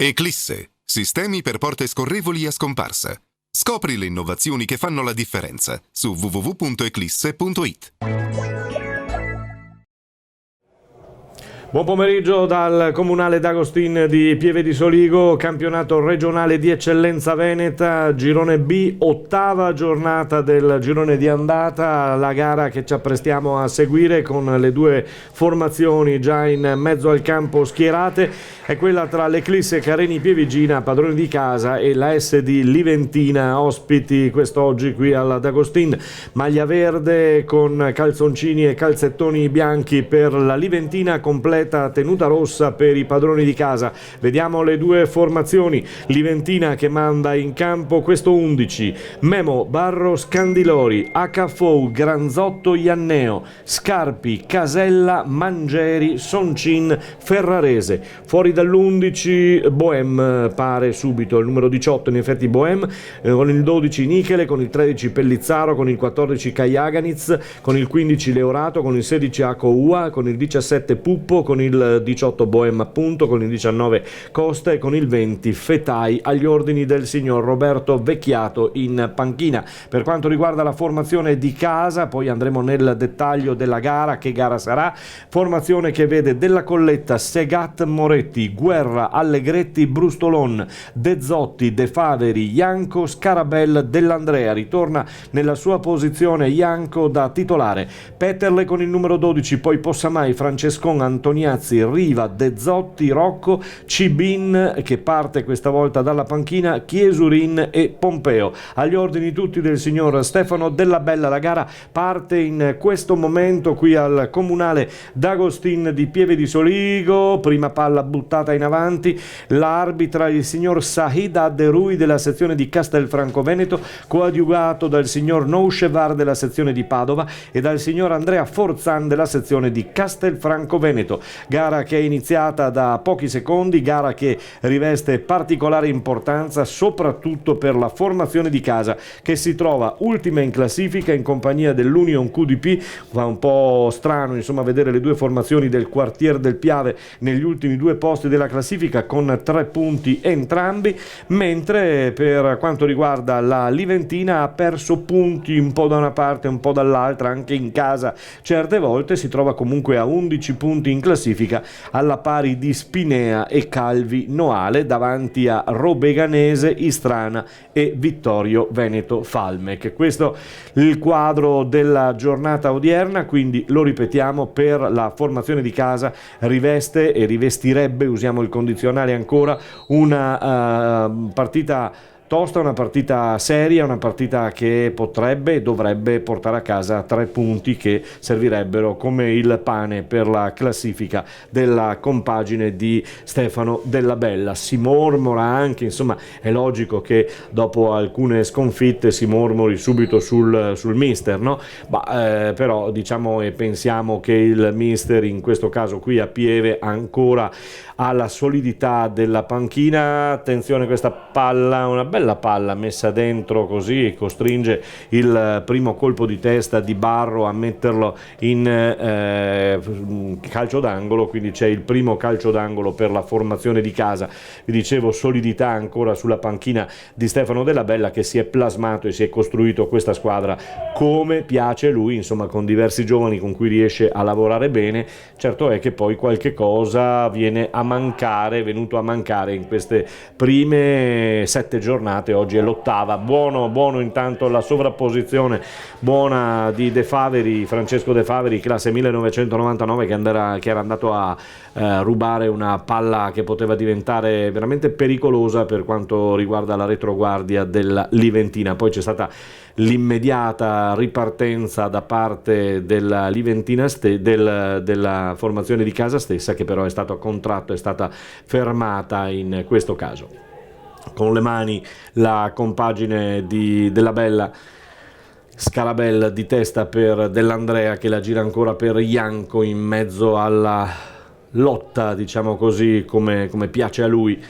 Eclisse, sistemi per porte scorrevoli a scomparsa. Scopri le innovazioni che fanno la differenza su www.eclisse.it. Buon pomeriggio dal Comunale D'Agostin di Pieve di Soligo, campionato regionale di eccellenza veneta, girone B, ottava giornata del girone di andata, la gara che ci apprestiamo a seguire con le due formazioni già in mezzo al campo schierate, è quella tra l'Eclisse Careni Pievigina, padroni di casa, e la SD Liventina, ospiti quest'oggi qui al D'Agostin. Maglia verde con calzoncini e calzettoni bianchi per la Liventina, completa tenuta rossa per i padroni di casa. Vediamo le due formazioni. Liventina che manda in campo questo 11: Memo, Barro, Scandilori, HFO, Granzotto, Ianneo, Scarpi, Casella, Mangeri, Soncin, Ferrarese. Fuori dall'11 Bohem, pare subito il numero 18, in effetti Bohem, con il 12 Nichele, con il 13 Pellizzaro, con il 14 Kajaganiz, con il 15 Leorato, con il 16 Acoua, con il 17 Puppo, con il 18 Bohem appunto, con il 19 Costa e con il 20 Fetai, agli ordini del signor Roberto Vecchiato in panchina. Per quanto riguarda la formazione di casa, poi andremo nel dettaglio della gara, che gara sarà. Formazione che vede Della Colletta, Segat, Moretti, Guerra, Allegretti, Brustolon, De Zotti, De Faveri, Ianco, Scarabel, Dell'Andrea. Ritorna nella sua posizione Ianco da titolare. Peterle con il numero 12, poi Possamai, Francescon, Antoniazzi, Riva, De Zotti, Rocco, Cibin che parte questa volta dalla panchina, Chiesurin e Pompeo. Agli ordini tutti del signor Stefano Della Bella. La gara parte in questo momento qui al Comunale D'Agostin di Pieve di Soligo. Prima palla buttata in avanti, l'arbitra il signor Sahid Aderui della sezione di Castelfranco Veneto, coadiuvato dal signor Nouchevar della sezione di Padova e dal signor Andrea Forzan della sezione di Castelfranco Veneto. Gara che è iniziata da pochi secondi, gara che riveste particolare importanza soprattutto per la formazione di casa, che si trova ultima in classifica in compagnia dell'Union QDP. Fa un po' strano insomma vedere le due formazioni del quartier del Piave negli ultimi due posti della classifica con 3 punti entrambi, mentre per quanto riguarda la Liventina ha perso punti un po' da una parte un po' dall'altra, anche in casa certe volte. Si trova comunque a 11 punti in classifica, alla pari di Spinea e Calvi Noale, davanti a Robeganese, Istrana e Vittorio Veneto Falmec. Questo il quadro della giornata odierna, quindi lo ripetiamo, per la formazione di casa riveste e rivestirebbe, usiamo il condizionale ancora, una partita tosta, una partita seria, una partita che potrebbe e dovrebbe portare a casa 3 punti che servirebbero come il pane per la classifica della compagine di Stefano Della Bella. Si mormora anche, insomma è logico che dopo alcune sconfitte si mormori subito sul mister, no? Però diciamo e pensiamo che il mister in questo caso qui a Pieve ancora ha la solidità della panchina. Attenzione, questa palla, una bella palla messa dentro così, costringe il primo colpo di testa di Barro a metterlo in calcio d'angolo, quindi c'è il primo calcio d'angolo per la formazione di casa. Vi dicevo, solidità ancora sulla panchina di Stefano Della Bella, che si è plasmato e si è costruito questa squadra come piace lui, insomma con diversi giovani con cui riesce a lavorare bene. Certo è che poi qualche cosa viene a mancare, è venuto a mancare in queste prime 7 giornate. Oggi è l'8ª. Buono intanto la sovrapposizione buona di De Faveri, Francesco De Faveri, classe 1999, che era andato a rubare una palla che poteva diventare veramente pericolosa per quanto riguarda la retroguardia della Liventina. Poi c'è stata l'immediata ripartenza da parte della Liventina della formazione di casa stessa, che però è stato a contratto, è stata fermata in questo caso. Con le mani la compagine Della Bella, Scarabel di testa per Dell'Andrea, che la gira ancora per Ianco in mezzo alla lotta, diciamo così, come piace a lui.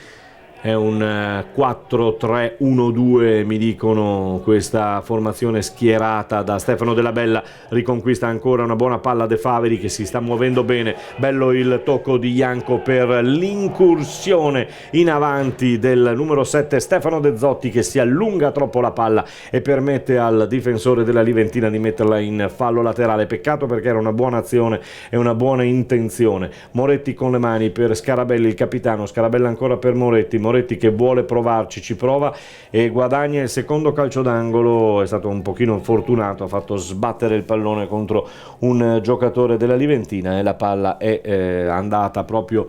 È un 4-3-1-2, mi dicono, questa formazione schierata da Stefano Della Bella. Riconquista ancora una buona palla De Faveri, che si sta muovendo bene. Bello il tocco di Janko per l'incursione in avanti del numero 7 Stefano De Zotti, che si allunga troppo la palla e permette al difensore della Liventina di metterla in fallo laterale. Peccato, perché era una buona azione e una buona intenzione. Moretti con le mani per Scarabelli, il capitano. Scarabella ancora per Moretti che vuole provarci, ci prova e guadagna il secondo calcio d'angolo. È stato un pochino fortunato, ha fatto sbattere il pallone contro un giocatore della Liventina e la palla è andata proprio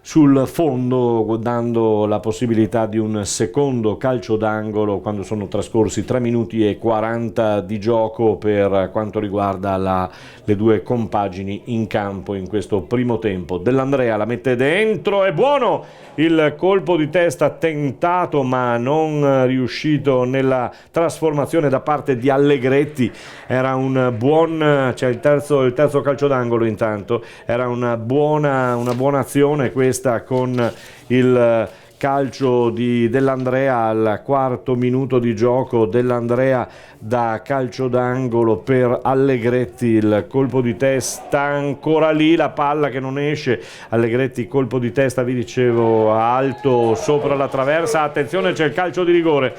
sul fondo, dando la possibilità di un secondo calcio d'angolo quando sono trascorsi 3 minuti e 40 di gioco per quanto riguarda le due compagini in campo in questo primo tempo. Dell'Andrea la mette dentro, è buono il colpo di testa tentato ma non riuscito nella trasformazione da parte di Allegretti. Era un buon, cioè il terzo calcio d'angolo, intanto era una buona azione questa, con il calcio di Dell'Andrea al 4° minuto di gioco. Dell'Andrea da calcio d'angolo per Allegretti, il colpo di testa ancora lì, la palla che non esce. Allegretti, colpo di testa, vi dicevo, alto sopra la traversa. Attenzione, c'è il calcio di rigore.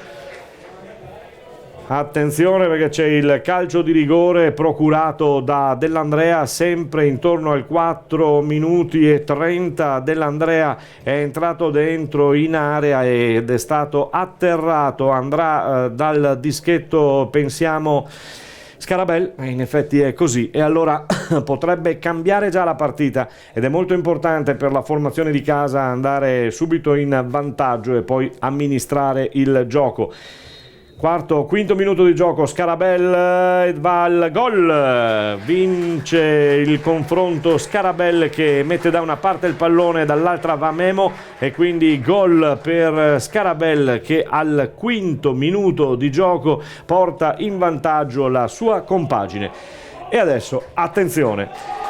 Attenzione, perché c'è il calcio di rigore procurato da Dell'Andrea, sempre intorno al 4 minuti e 30. Dell'Andrea è entrato dentro in area ed è stato atterrato. Andrà dal dischetto, pensiamo, Scarabel, in effetti è così, e allora potrebbe cambiare già la partita, ed è molto importante per la formazione di casa andare subito in vantaggio e poi amministrare il gioco. Quinto minuto di gioco, Scarabel va al gol, vince il confronto Scarabel, che mette da una parte il pallone, dall'altra va Memo, e quindi gol per Scarabel, che al 5° minuto di gioco porta in vantaggio la sua compagine. E adesso attenzione,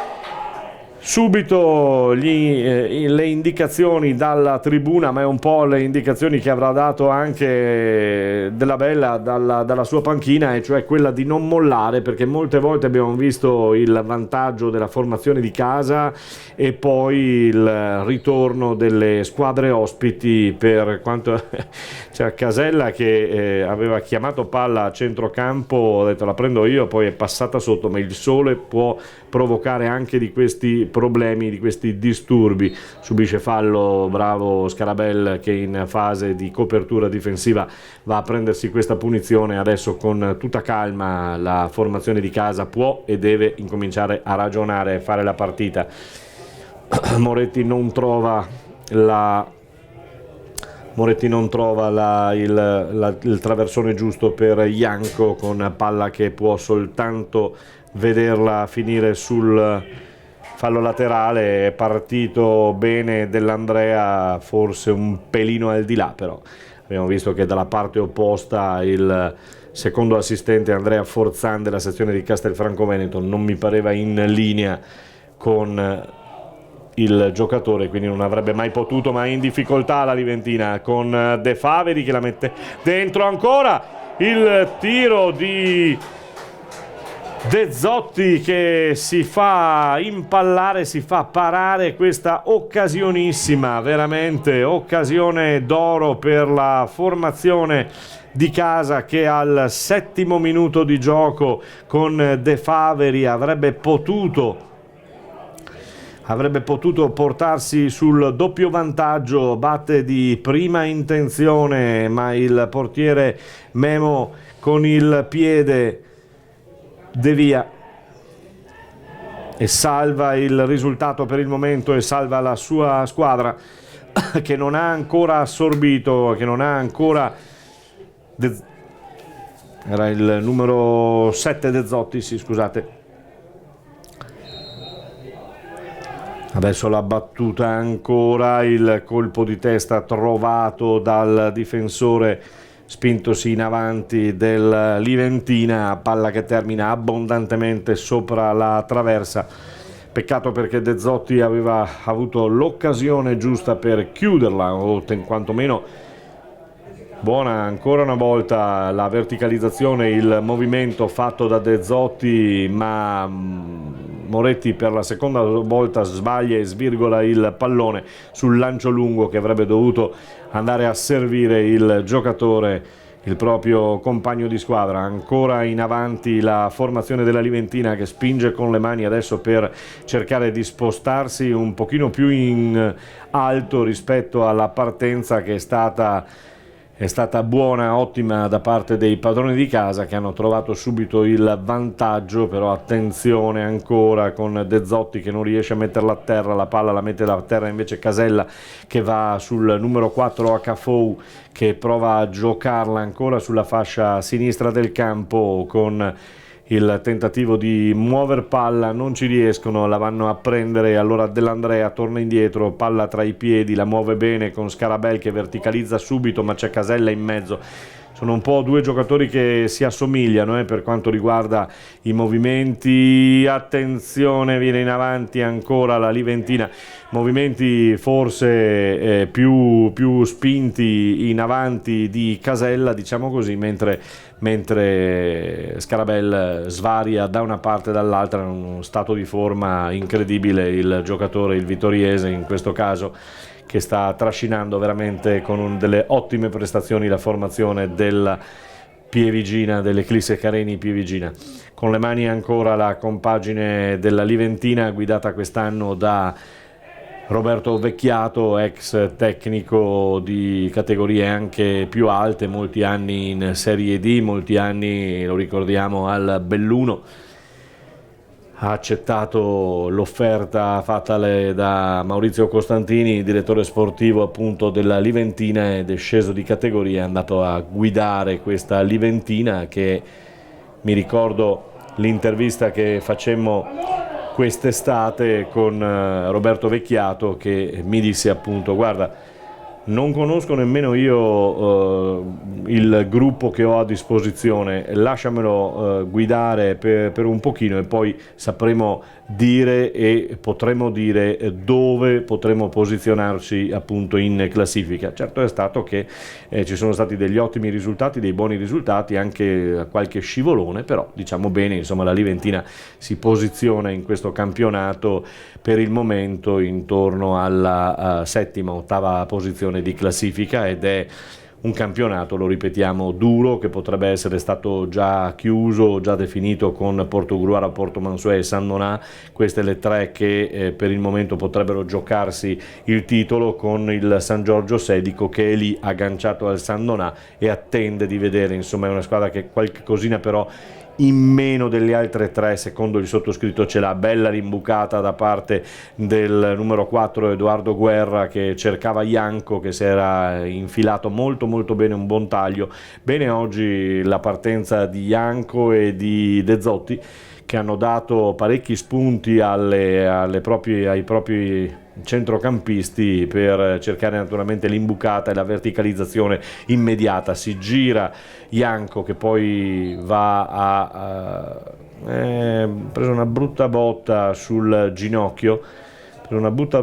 subito le indicazioni dalla tribuna, ma è un po' le indicazioni che avrà dato anche Della Bella dalla sua panchina, e cioè quella di non mollare, perché molte volte abbiamo visto il vantaggio della formazione di casa e poi il ritorno delle squadre ospiti. Per quanto c'è Casella che aveva chiamato palla a centrocampo, ha detto la prendo io, poi è passata sotto, ma il sole può provocare anche di questi problemi, di questi disturbi. Subisce fallo, bravo Scarabel, che in fase di copertura difensiva va a prendersi questa punizione. Adesso con tutta calma la formazione di casa può e deve incominciare a ragionare e fare la partita. Moretti non trova il traversone giusto per Janko, con palla che può soltanto vederla finire sul fallo laterale. È partito bene Dell'Andrea, forse un pelino al di là, però abbiamo visto che dalla parte opposta il secondo assistente Andrea Forzan della sezione di Castelfranco Veneto non mi pareva in linea con il giocatore, quindi non avrebbe mai potuto, ma in difficoltà la Liventina, con De Faveri che la mette dentro. Ancora il tiro di De Zotti che si fa impallare, si fa parare questa occasionissima, veramente occasione d'oro per la formazione di casa, che al 7° minuto di gioco con De Faveri avrebbe potuto portarsi sul doppio vantaggio. Batte di prima intenzione, ma il portiere Memo con il piede devia e salva il risultato per il momento, e salva la sua squadra, che non ha ancora assorbito, che non ha ancora era il numero 7 De Zotti, sì, scusate. Adesso la battuta, ancora il colpo di testa trovato dal difensore spintosi in avanti del Liventina, palla che termina abbondantemente sopra la traversa Peccato perché De Zotti aveva avuto l'occasione giusta per chiuderla, o quantomeno buona ancora una volta la verticalizzazione, il movimento fatto da De Zotti, ma Moretti per la seconda volta sbaglia e svirgola il pallone sul lancio lungo che avrebbe dovuto andare a servire il giocatore, il proprio compagno di squadra. Ancora in avanti la formazione della Liventina, che spinge con le mani adesso per cercare di spostarsi un pochino più in alto rispetto alla partenza che è stata buona, ottima da parte dei padroni di casa, che hanno trovato subito il vantaggio. Però attenzione ancora con De Zotti che non riesce a metterla a terra, la palla la mette a terra invece Casella, che va sul numero 4 Acafou, che prova a giocarla ancora sulla fascia sinistra del campo con il tentativo di muover palla, non ci riescono, la vanno a prendere, allora Dell'Andrea torna indietro, palla tra i piedi, la muove bene con Scarabel che verticalizza subito, ma c'è Casella in mezzo. Sono un po' due giocatori che si assomigliano per quanto riguarda i movimenti. Attenzione, viene in avanti ancora la Liventina, movimenti forse più spinti in avanti di Casella, diciamo così, mentre Scarabel svaria da una parte e dall'altra, in uno stato di forma incredibile il giocatore, il vitoriese in questo caso, che sta trascinando veramente con delle ottime prestazioni la formazione della Pievigina, dell'Eclisse Careni Pievigina. Con le mani ancora la compagine della Liventina, guidata quest'anno da Roberto Vecchiato, ex tecnico di categorie anche più alte, molti anni in Serie D, molti anni, lo ricordiamo, al Belluno. Ha accettato l'offerta fatta da Maurizio Costantini, direttore sportivo appunto della Liventina, ed è sceso di categoria, è andato a guidare questa Liventina, che mi ricordo l'intervista che facemmo quest'estate con Roberto Vecchiato, che mi disse appunto: guarda, non conosco nemmeno io il gruppo che ho a disposizione, lasciamelo guidare per un pochino e poi sapremo dire e potremo dire dove potremo posizionarci appunto in classifica. Certo è stato che ci sono stati degli ottimi risultati, dei buoni risultati, anche qualche scivolone, però diciamo bene, insomma, la Liventina si posiziona in questo campionato per il momento intorno alla settima, ottava posizione di classifica, ed è un campionato, lo ripetiamo, duro, che potrebbe essere stato già chiuso, già definito con Portogruaro, Porto Mansuè e San Donà, queste le tre che per il momento potrebbero giocarsi il titolo, con il San Giorgio Sedico che è lì agganciato al San Donà e attende di vedere, insomma è una squadra che qualche cosina però in meno delle altre tre, secondo il sottoscritto, ce l'ha. Bella rimbucata da parte del numero 4 Edoardo Guerra, che cercava Ianco, che si era infilato molto bene, un buon taglio. Bene oggi la partenza di Ianco e di De Zotti, che hanno dato parecchi spunti ai propri centrocampisti per cercare naturalmente l'imbucata e la verticalizzazione immediata. Si gira Ianco, che poi va preso una brutta botta sul ginocchio, brutta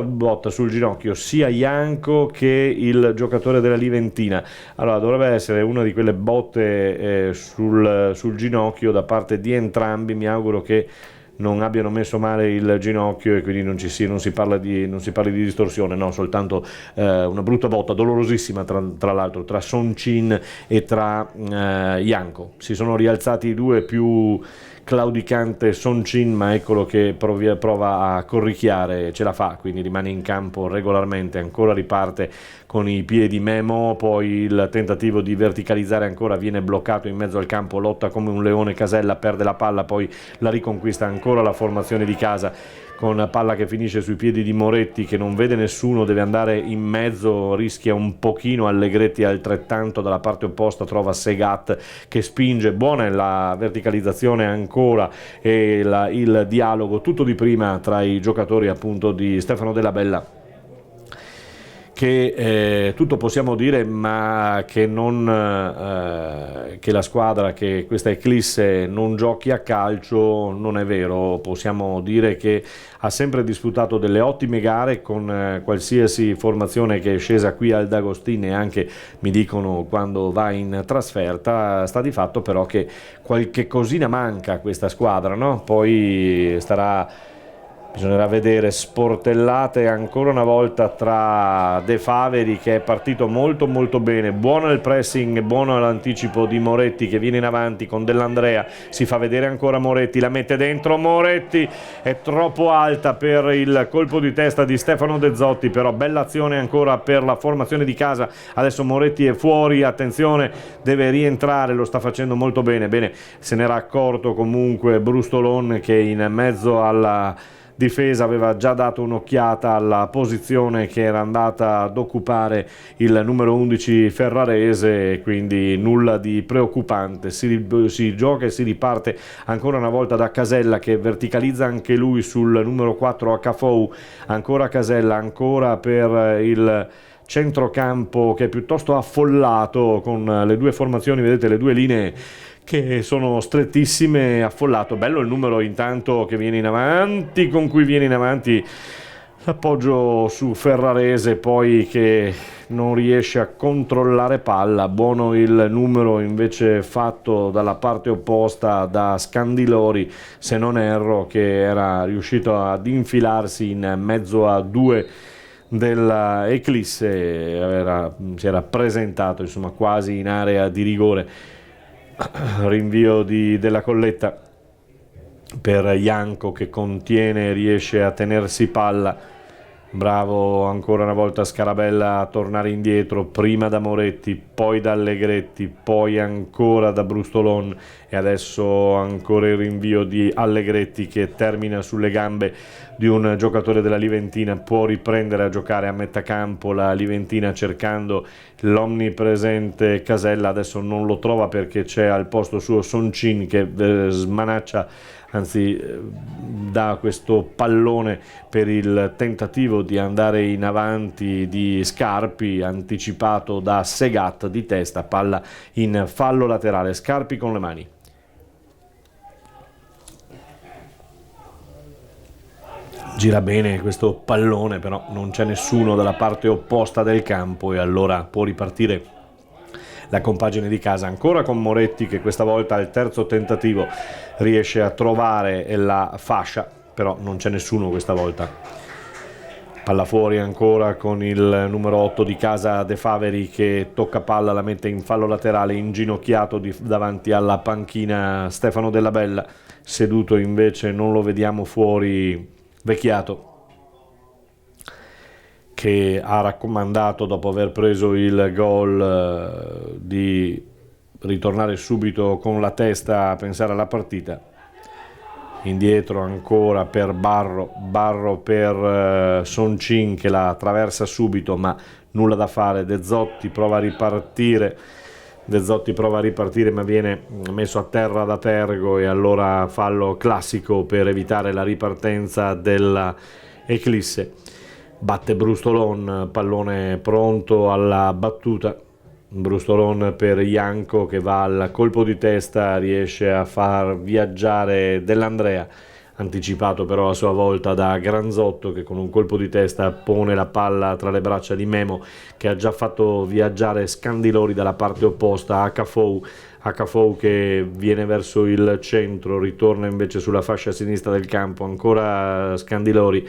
botta sul ginocchio sia Ianco che il giocatore della Liventina. Allora dovrebbe essere una di quelle botte sul ginocchio da parte di entrambi. Mi auguro che non abbiano messo male il ginocchio e quindi non si parli di distorsione, no, soltanto una brutta botta dolorosissima tra l'altro tra Soncin e tra Ianco. Si sono rialzati i due, più claudicante Soncin, ma eccolo che prova a corricchiare, ce la fa, quindi rimane in campo regolarmente. Ancora riparte con i piedi Memo, poi il tentativo di verticalizzare ancora viene bloccato in mezzo al campo, lotta come un leone Casella, perde la palla, poi la riconquista ancora la formazione di casa, con palla che finisce sui piedi di Moretti, che non vede nessuno, deve andare in mezzo, rischia un pochino. Allegretti altrettanto, dalla parte opposta trova Segat che spinge. Buona è la verticalizzazione ancora e il dialogo tutto di prima tra i giocatori appunto di Stefano Della Bella, che tutto possiamo dire, ma che che la squadra, che questa Eclisse non giochi a calcio, non è vero. Possiamo dire che ha sempre disputato delle ottime gare con qualsiasi formazione che è scesa qui al D'Agostini, e anche mi dicono quando va in trasferta. Sta di fatto però che qualche cosina manca a questa squadra, no? Poi bisognerà vedere. Sportellate ancora una volta tra De Faveri, che è partito molto molto bene, buono il pressing, buono l'anticipo di Moretti che viene in avanti con Dell'Andrea, si fa vedere ancora Moretti, la mette dentro, Moretti è troppo alta per il colpo di testa di Stefano De Zotti, però bella azione ancora per la formazione di casa. Adesso Moretti è fuori, attenzione, deve rientrare, lo sta facendo molto bene, se n'era accorto comunque Brustolon, che in mezzo alla difesa aveva già dato un'occhiata alla posizione che era andata ad occupare il numero 11 ferrarese, quindi nulla di preoccupante. Si gioca e si riparte ancora una volta da Casella, che verticalizza anche lui sul numero 4 HFO, ancora Casella, ancora per il centrocampo che è piuttosto affollato con le due formazioni, vedete le due linee che sono strettissime, affollato. Bello il numero intanto che viene in avanti, con cui viene in avanti l'appoggio su Ferrarese, poi che non riesce a controllare palla. Buono il numero invece fatto dalla parte opposta da Scandilori, se non erro, che era riuscito ad infilarsi in mezzo a due della Eclisse, si era presentato insomma quasi in area di rigore. Rinvio della Colletta per Janko, che contiene, riesce a tenersi palla. Bravo ancora una volta Scarabella a tornare indietro, prima da Moretti, poi da Allegretti, poi ancora da Brustolon, e adesso ancora il rinvio di Allegretti che termina sulle gambe di un giocatore della Liventina. Può riprendere a giocare a metà campo la Liventina cercando l'omnipresente Casella, adesso non lo trova perché c'è al posto suo Soncin che smanaccia, anzi dà questo pallone per il tentativo di andare in avanti di Scarpi, anticipato da Segat di testa, palla in fallo laterale. Scarpi con le mani. Gira bene questo pallone, però non c'è nessuno dalla parte opposta del campo, e allora può ripartire la compagine di casa, ancora con Moretti che questa volta al terzo tentativo riesce a trovare la fascia, però non c'è nessuno questa volta. Palla fuori ancora con il numero 8 di casa De Faveri, che tocca palla, la mette in fallo laterale, inginocchiato davanti alla panchina Stefano Della Bella. Seduto invece non lo vediamo fuori Vecchiato, che ha raccomandato, dopo aver preso il gol, di ritornare subito con la testa a pensare alla partita. Indietro ancora per Barro per Soncin, che la attraversa subito, ma nulla da fare. De Zotti prova a ripartire, ma viene messo a terra da Tergo, e allora fallo classico per evitare la ripartenza della Eclisse. Batte Brustolon, pallone pronto alla battuta. Brustolon per Janko, che va al colpo di testa, riesce a far viaggiare Dell'Andrea, anticipato però a sua volta da Granzotto, che con un colpo di testa pone la palla tra le braccia di Memo, che ha già fatto viaggiare Scandilori dalla parte opposta a HFO, che viene verso il centro, ritorna invece sulla fascia sinistra del campo, ancora Scandilori,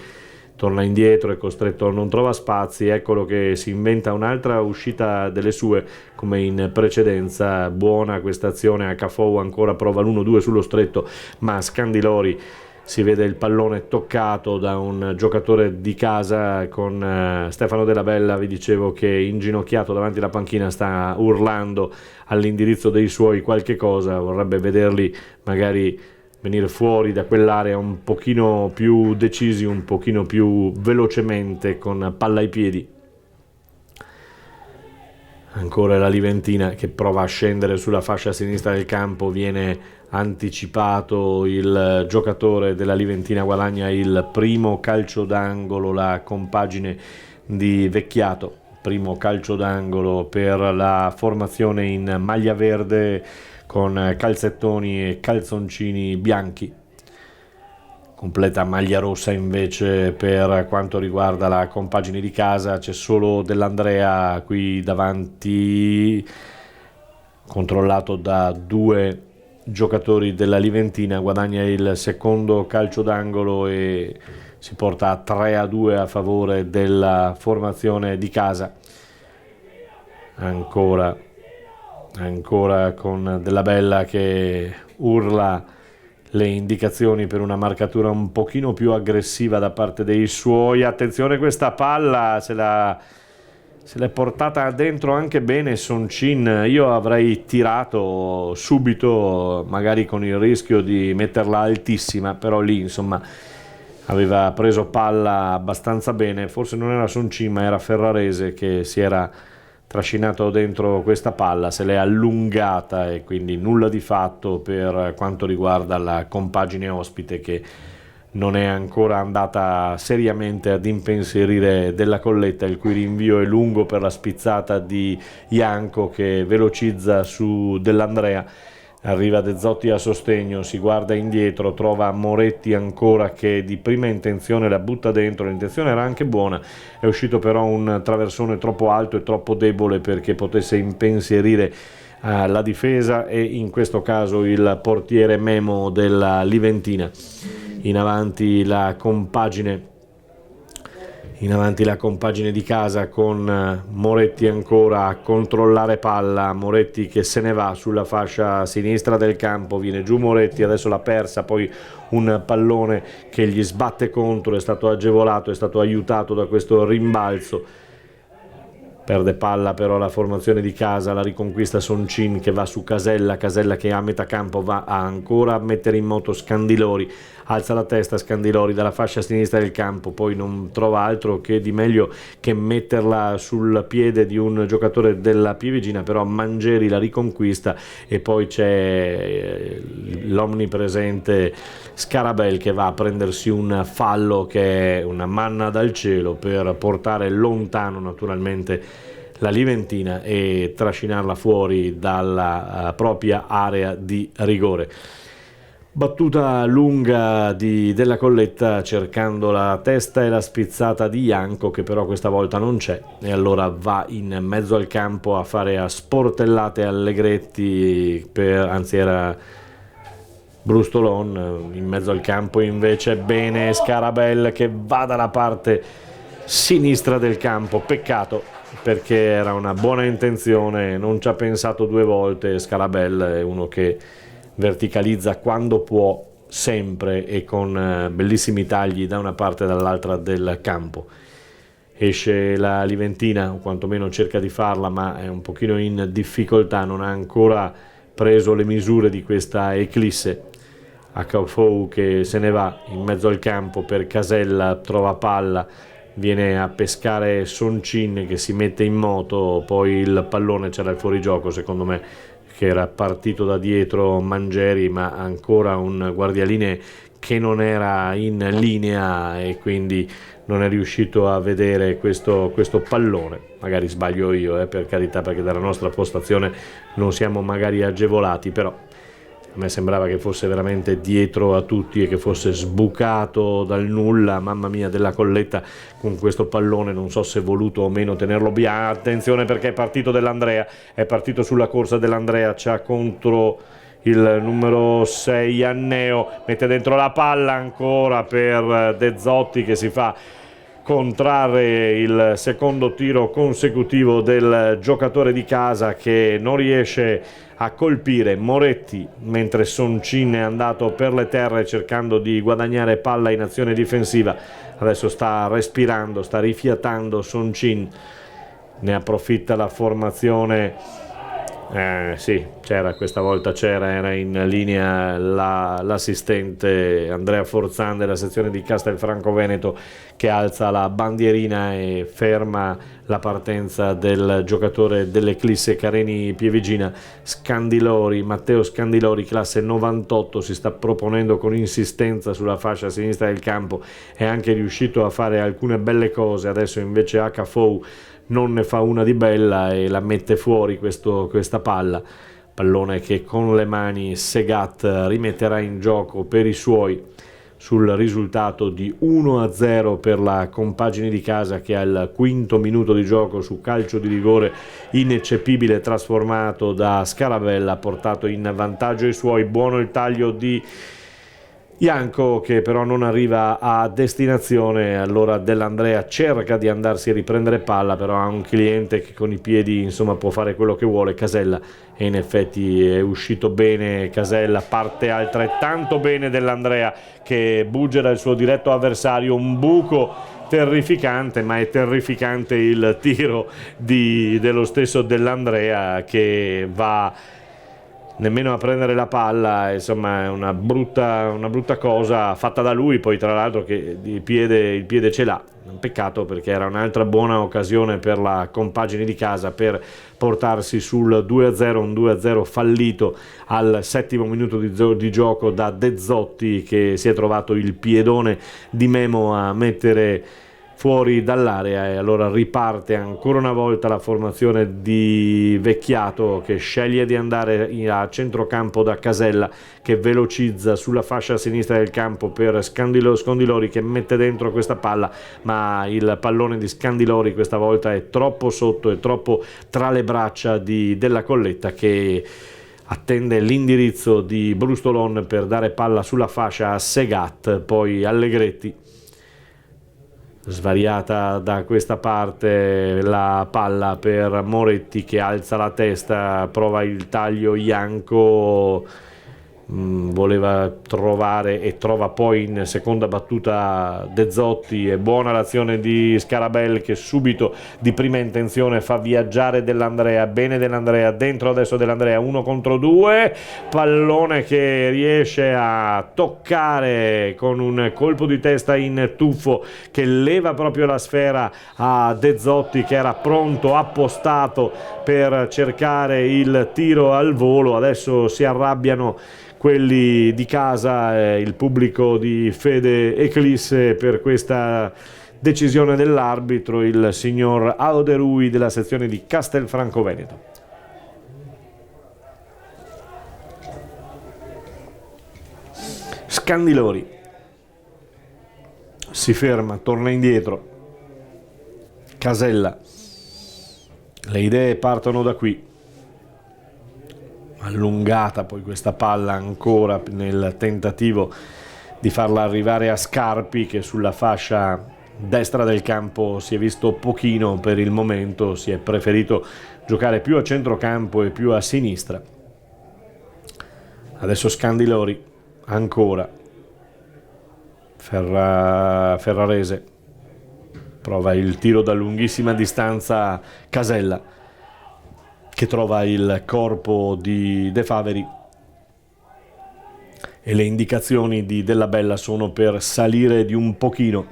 torna indietro, è costretto, non trova spazi, eccolo che si inventa un'altra uscita delle sue come in precedenza. Buona questa azione, HFO ancora prova l'1-2 sullo stretto, ma Scandilori, si vede il pallone toccato da un giocatore di casa, con Stefano Della Bella, vi dicevo, che inginocchiato davanti alla panchina sta urlando all'indirizzo dei suoi qualche cosa, vorrebbe vederli magari venire fuori da quell'area un pochino più decisi, un pochino più velocemente, con palla ai piedi. Ancora la Liventina che prova a scendere sulla fascia sinistra del campo, viene anticipato il giocatore della Liventina, guadagna il primo calcio d'angolo la compagine di Vecchiato. Primo calcio d'angolo per la formazione in maglia verde con calzettoni e calzoncini bianchi. Completa maglia rossa invece per quanto riguarda la compagine di casa, c'è solo Dell'Andrea qui davanti, controllato da due giocatori della Liventina, guadagna il secondo calcio d'angolo e si porta a 3-2 a favore della formazione di casa. Ancora con Della Bella che urla le indicazioni per una marcatura un pochino più aggressiva da parte dei suoi. Attenzione, questa palla se l'è portata dentro anche bene Soncin. Io avrei tirato subito, magari con il rischio di metterla altissima, però lì insomma aveva preso palla abbastanza bene. Forse non era Soncin ma era Ferrarese che si era trascinato dentro questa palla, se l'è allungata e quindi nulla di fatto per quanto riguarda la compagine ospite, che non è ancora andata seriamente ad impensierire Della Colletta, il cui rinvio è lungo per la spizzata di Janko che velocizza su Dell'Andrea. Arriva De Zotti a sostegno, si guarda indietro, trova Moretti ancora che di prima intenzione la butta dentro, l'intenzione era anche buona, è uscito però un traversone troppo alto e troppo debole perché potesse impensierire la difesa e in questo caso il portiere Memo della Liventina. In avanti la compagine di casa con Moretti ancora a controllare palla. Moretti che se ne va sulla fascia sinistra del campo, viene giù Moretti, adesso l'ha persa, poi un pallone che gli sbatte contro, è stato agevolato, è stato aiutato da questo rimbalzo. Perde palla però la formazione di casa, la riconquista Soncin che va su Casella che a metà campo va ancora a mettere in moto Scandilori, alza la testa Scandilori dalla fascia sinistra del campo, poi non trova altro che di meglio che metterla sul piede di un giocatore della Pievigina, però Mangieri la riconquista e poi c'è l'omnipresente Scarabel che va a prendersi un fallo che è una manna dal cielo per portare lontano naturalmente la Liventina e trascinarla fuori dalla propria area di rigore. Battuta lunga di Della Colletta cercando la testa e la spizzata di Janko, che però questa volta non c'è, e allora va in mezzo al campo a fare a sportellate Allegretti, anzi era Brustolon in mezzo al campo, invece bene Scarabel che va dalla parte sinistra del campo. Peccato, perché era una buona intenzione, non ci ha pensato due volte. Scarabel è uno che verticalizza quando può, sempre, e con bellissimi tagli da una parte e dall'altra del campo. Esce la Liventina, o quantomeno cerca di farla, ma è un pochino in difficoltà, non ha ancora preso le misure di questa eclisse. Accaufou che se ne va in mezzo al campo per Casella, trova palla, viene a pescare Soncin che si mette in moto, poi il pallone c'era il fuorigioco secondo me, che era partito da dietro Mangieri, ma ancora un guardialine che non era in linea e quindi non è riuscito a vedere questo pallone. Magari sbaglio io, per carità, perché dalla nostra postazione non siamo magari agevolati, però a me sembrava che fosse veramente dietro a tutti e che fosse sbucato dal nulla. Mamma mia, Della Colletta con questo pallone, non so se voluto o meno tenerlo via. Attenzione perché è partito Dell'Andrea, è partito sulla corsa Dell'Andrea, c'ha contro il numero 6 Anneo, mette dentro la palla ancora per De Zotti che si fa contrarre il secondo tiro consecutivo del giocatore di casa, che non riesce a colpire Moretti, mentre Soncin è andato per le terre cercando di guadagnare palla in azione difensiva. Adesso sta respirando, sta rifiatando Soncin, ne approfitta la formazione. Sì, c'era, questa volta era in linea l'assistente Andrea Forzan della sezione di Castelfranco Veneto, che alza la bandierina e ferma la partenza del giocatore dell'Eclisse Careni Pievigina. Matteo Scandilori, classe 98, si sta proponendo con insistenza sulla fascia sinistra del campo, è anche riuscito a fare alcune belle cose. Adesso invece HFO non ne fa una di bella e la mette fuori questa pallone che con le mani Segat rimetterà in gioco per i suoi, sul risultato di 1-0 per la compagine di casa, che al quinto minuto di gioco, su calcio di rigore ineccepibile trasformato da Scarabella, ha portato in vantaggio i suoi. Buono il taglio di Ianco, che però non arriva a destinazione. Allora Dell'Andrea cerca di andarsi a riprendere palla, però ha un cliente che con i piedi insomma può fare quello che vuole, Casella, e in effetti è uscito bene Casella. Parte altrettanto bene Dell'Andrea, che buggera il suo diretto avversario, un buco terrificante, ma è terrificante il tiro dello stesso Dell'Andrea, che va nemmeno a prendere la palla. Insomma, è una brutta cosa fatta da lui, poi tra l'altro che il piede ce l'ha. Un peccato, perché era un'altra buona occasione per la compagine di casa per portarsi sul 2-0, un 2-0 fallito al settimo minuto di gioco da De Zotti, che si è trovato il piedone di Memo a mettere fuori dall'area. E allora riparte ancora una volta la formazione di Vecchiato, che sceglie di andare a centrocampo da Casella, che velocizza sulla fascia sinistra del campo per Scandilori, che mette dentro questa palla, ma il pallone di Scandilori questa volta è troppo sotto, è troppo tra le braccia della Colletta, che attende l'indirizzo di Brustolon per dare palla sulla fascia a Segat. Poi Allegretti, svariata da questa parte la palla per Moretti, che alza la testa, prova il taglio Ianco, voleva trovare e trova poi in seconda battuta De Zotti. È buona l'azione di Scarabel, che subito di prima intenzione fa viaggiare Dell'Andrea. Bene Dell'Andrea, dentro adesso Dell'Andrea, 1 contro 2, pallone che riesce a toccare con un colpo di testa in tuffo, che leva proprio la sfera a De Zotti, che era pronto, appostato per cercare il tiro al volo. Adesso si arrabbiano quelli di casa, il pubblico di Fede Eclisse, per questa decisione dell'arbitro, il signor Auderui della sezione di Castelfranco Veneto. Scandilori si ferma, torna indietro. Casella, le idee partono da qui. Allungata poi questa palla ancora nel tentativo di farla arrivare a Scarpi, che sulla fascia destra del campo si è visto pochino per il momento, si è preferito giocare più a centrocampo e più a sinistra. Adesso Scandilori ancora, Ferrarese prova il tiro da lunghissima distanza, Casella, che trova il corpo di De Faveri, e le indicazioni di Della Bella sono per salire di un pochino,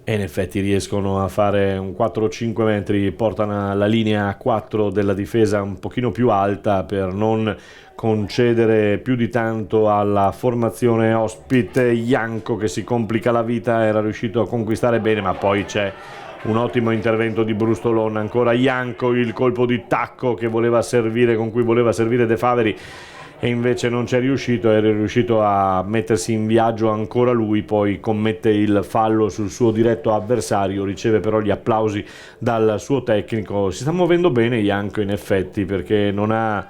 e in effetti riescono a fare un 4-5 metri, portano la linea a 4 della difesa un pochino più alta per non concedere più di tanto alla formazione ospite. Ianco, che si complica la vita, era riuscito a conquistare bene, ma poi c'è un ottimo intervento di Brustolon. Ancora Ianco, il colpo di tacco con cui voleva servire De Faveri, e invece non c'è riuscito. Era riuscito a mettersi in viaggio ancora lui, poi commette il fallo sul suo diretto avversario, riceve però gli applausi dal suo tecnico. Si sta muovendo bene Ianco in effetti, perché non ha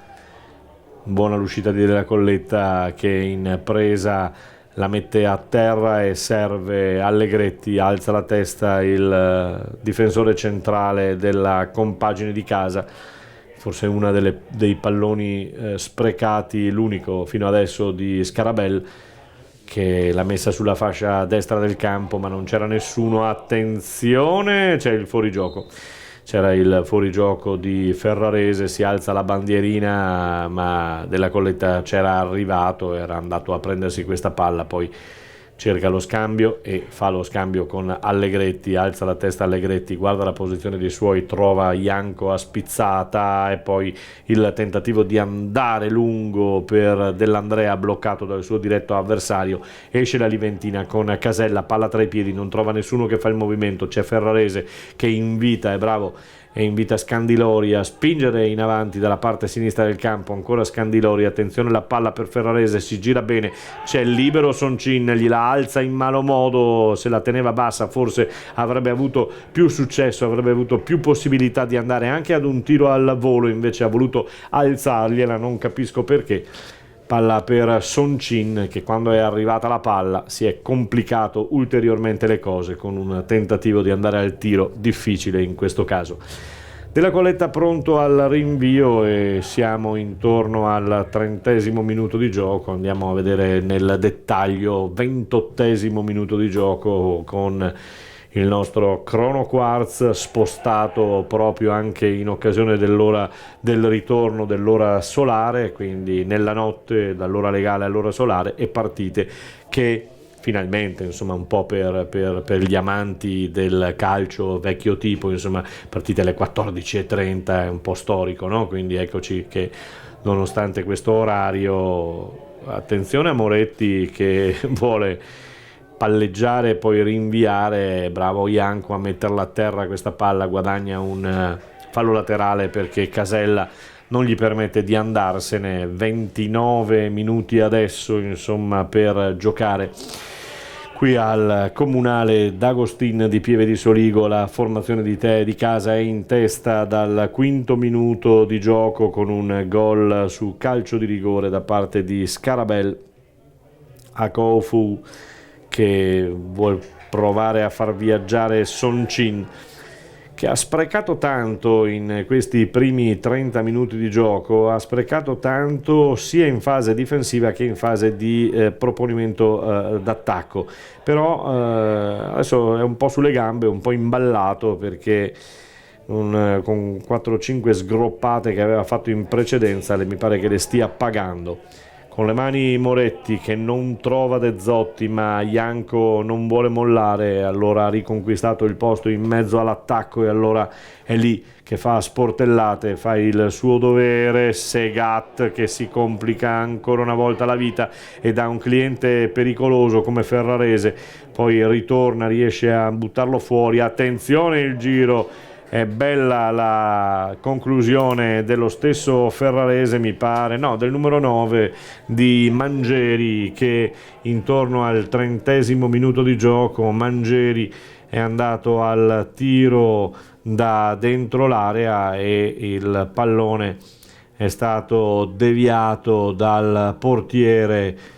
buona l'uscita di Della Colletta, che in presa la mette a terra e serve Allegretti. Alza la testa il difensore centrale della compagine di casa, forse una dei palloni sprecati, l'unico fino adesso di Scarabel, che l'ha messa sulla fascia destra del campo, ma non c'era nessuno. Attenzione, c'è il fuorigioco. C'era il fuorigioco di Ferrarese, si alza la bandierina, ma Della Colletta c'era arrivato, era andato a prendersi questa palla, poi cerca lo scambio e fa lo scambio con Allegretti, alza la testa Allegretti, guarda la posizione dei suoi, trova Janko a spizzata e poi il tentativo di andare lungo per Dell'Andrea bloccato dal suo diretto avversario, esce la Liventina con Casella, palla tra i piedi, non trova nessuno che fa il movimento, c'è Ferrarese che invita, è bravo, e invita Scandilori a spingere in avanti dalla parte sinistra del campo, ancora Scandilori, attenzione la palla per Ferrarese, si gira bene, c'è il libero Soncin, gliela alza in malo modo, se la teneva bassa forse avrebbe avuto più successo, avrebbe avuto più possibilità di andare anche ad un tiro al volo, invece ha voluto alzargliela, non capisco perché. Palla per Soncin che quando è arrivata la palla si è complicato ulteriormente le cose con un tentativo di andare al tiro difficile in questo caso. Della Colletta pronto al rinvio e siamo intorno al 30° minuto di gioco, andiamo a vedere nel dettaglio, 28° minuto di gioco con il nostro Chrono Quartz spostato proprio anche in occasione dell'ora del ritorno dell'ora solare, quindi nella notte dall'ora legale all'ora solare, e partite che finalmente, insomma, un po' per gli amanti del calcio vecchio tipo, insomma, partite alle 14:30 è un po' storico, no? Quindi eccoci che nonostante questo orario, attenzione a Moretti che vuole palleggiare e poi rinviare, bravo Janko a metterla a terra questa palla, guadagna un fallo laterale perché Casella non gli permette di andarsene. 29 minuti adesso, insomma, per giocare qui al Comunale D'Agostin di Pieve di Soligo. La formazione di casa è in testa dal 5° minuto di gioco con un gol su calcio di rigore da parte di Scarabel. Akofu che vuol provare a far viaggiare Soncin, che ha sprecato tanto in questi primi 30 minuti di gioco, ha sprecato tanto sia in fase difensiva che in fase di proponimento d'attacco, però adesso è un po' sulle gambe, un po' imballato perché con 4-5 sgroppate che aveva fatto in precedenza mi pare che le stia pagando. Con le mani Moretti che non trova De Zotti, ma Janko non vuole mollare, allora ha riconquistato il posto in mezzo all'attacco e allora è lì che fa sportellate, fa il suo dovere. Segat che si complica ancora una volta la vita e da un cliente pericoloso come Ferrarese, poi ritorna, riesce a buttarlo fuori. Attenzione il giro, è bella la conclusione dello stesso Ferrarese, mi pare, no, del numero 9 di Mangieri, che intorno al 30° minuto di gioco Mangieri è andato al tiro da dentro l'area e il pallone è stato deviato dal portiere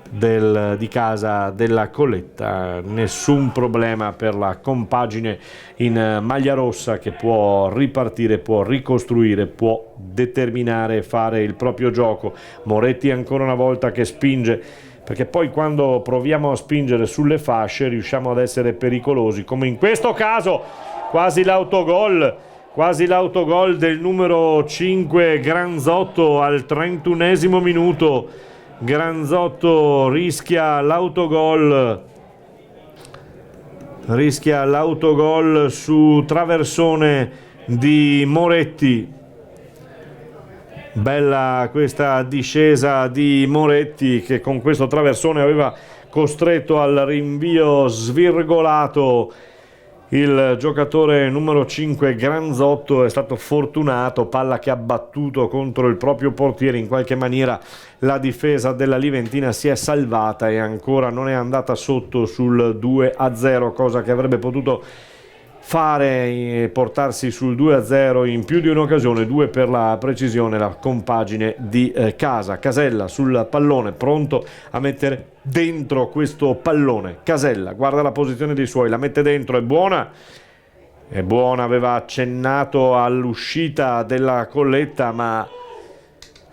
di casa della Colletta. Nessun problema per la compagine in maglia rossa che può ripartire, può ricostruire, può determinare, fare il proprio gioco. Moretti ancora una volta che spinge, perché poi quando proviamo a spingere sulle fasce riusciamo ad essere pericolosi, come in questo caso. Quasi l'autogol del numero 5 Granzotto al 31° minuto. Granzotto rischia l'autogol su traversone di Moretti. Bella questa discesa di Moretti che con questo traversone aveva costretto al rinvio svirgolato il giocatore numero 5 Granzotto. È stato fortunato, palla che ha battuto contro il proprio portiere, in qualche maniera la difesa della Liventina si è salvata e ancora non è andata sotto sul 2-0, cosa che avrebbe potuto fare, portarsi sul 2-0 in più di un'occasione, 2 per la precisione, la compagine di casa. Casella sul pallone, pronto a mettere dentro questo pallone. Casella guarda la posizione dei suoi, la mette dentro, è buona, aveva accennato all'uscita della Colletta, ma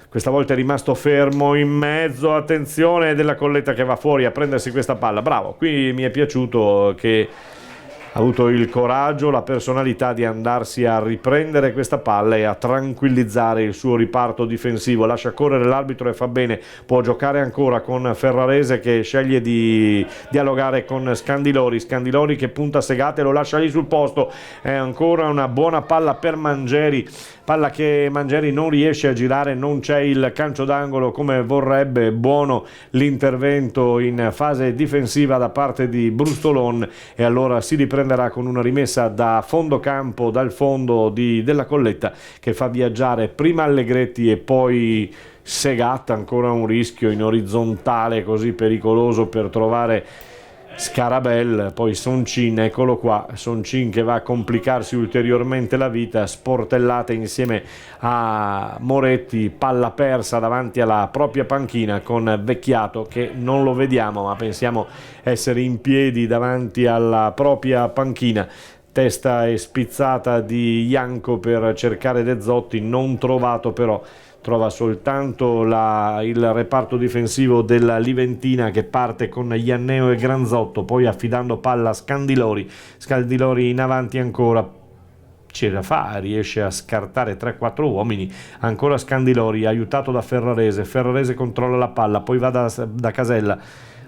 questa volta è rimasto fermo in mezzo. Attenzione della Colletta che va fuori a prendersi questa palla. Bravo, qui mi è piaciuto che ha avuto il coraggio, la personalità di andarsi a riprendere questa palla e a tranquillizzare il suo riparto difensivo. Lascia correre l'arbitro e fa bene, può giocare ancora con Ferrarese che sceglie di dialogare con Scandilori che punta Segate e lo lascia lì sul posto. È ancora una buona palla per Mangieri, palla che Mangieri non riesce a girare, non c'è il calcio d'angolo come vorrebbe. Buono l'intervento in fase difensiva da parte di Brustolon e allora si riprenderà con una rimessa da fondo campo, dal fondo della Colletta, che fa viaggiare prima Allegretti e poi Segat. Ancora un rischio in orizzontale così pericoloso per trovare Scarabel, poi Soncin, eccolo qua, Soncin che va a complicarsi ulteriormente la vita, sportellate insieme a Moretti, palla persa davanti alla propria panchina con Vecchiato che non lo vediamo ma pensiamo essere in piedi davanti alla propria panchina. Testa e spizzata di Janko per cercare De Zotti, non trovato però. Trova soltanto il reparto difensivo della Liventina che parte con Ianneo e Granzotto, poi affidando palla a Scandilori in avanti ancora, ce la fa, riesce a scartare 3-4 uomini, ancora Scandilori aiutato da Ferrarese controlla la palla, poi va da Casella,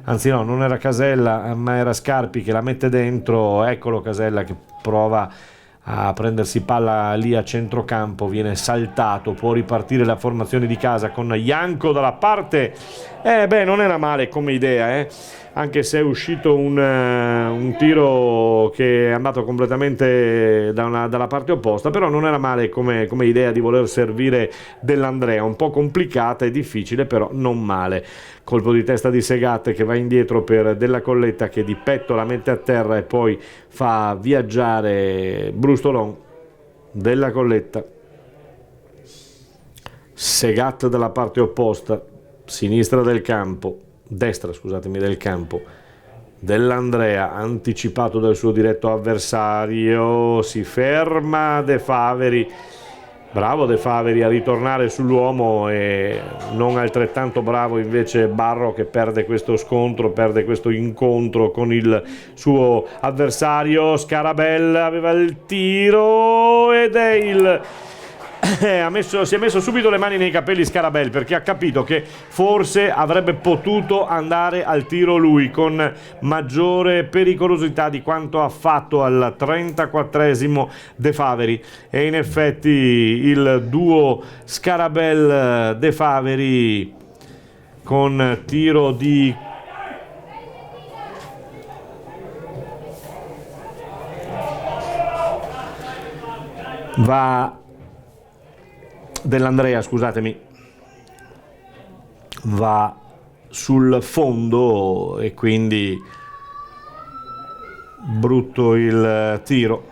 anzi no, non era Casella ma era Scarpi che la mette dentro, eccolo Casella che prova a prendersi palla lì a centrocampo, viene saltato, può ripartire la formazione di casa con Janko dalla parte, non era male come idea, anche se è uscito un tiro che è andato completamente dalla parte opposta, però non era male come idea di voler servire Dell'Andrea, un po' complicata e difficile, però non male. Colpo di testa di Segat che va indietro per Della Colletta che di petto la mette a terra e poi fa viaggiare Brustolon. Della Colletta, Segat dalla parte opposta, sinistra del campo, destra scusatemi del campo, Dell'Andrea anticipato dal suo diretto avversario, si ferma De Faveri. Bravo De Faveri a ritornare sull'uomo e non altrettanto bravo invece Barro che perde questo scontro, perde questo incontro con il suo avversario. Scarabel aveva il tiro ed è si è messo subito le mani nei capelli Scarabel perché ha capito che forse avrebbe potuto andare al tiro lui con maggiore pericolosità di quanto ha fatto al 34esimo De Faveri, e in effetti il duo Scarabel-De Faveri con tiro di Dell'Andrea, scusatemi, va sul fondo e quindi brutto il tiro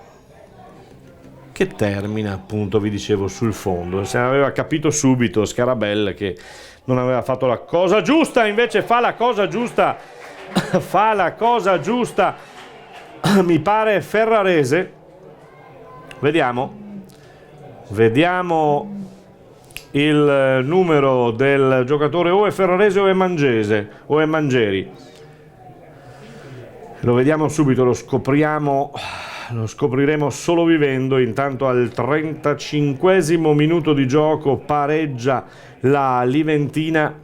che termina appunto, vi dicevo, sul fondo. Se aveva capito subito Scarabel che non aveva fatto la cosa giusta, invece fa la cosa giusta mi pare Ferrarese. Vediamo il numero del giocatore, o è Ferrarese o è Mangieri. Lo vediamo subito, lo scopriremo solo vivendo. Intanto al 35esimo minuto di gioco pareggia la Liventina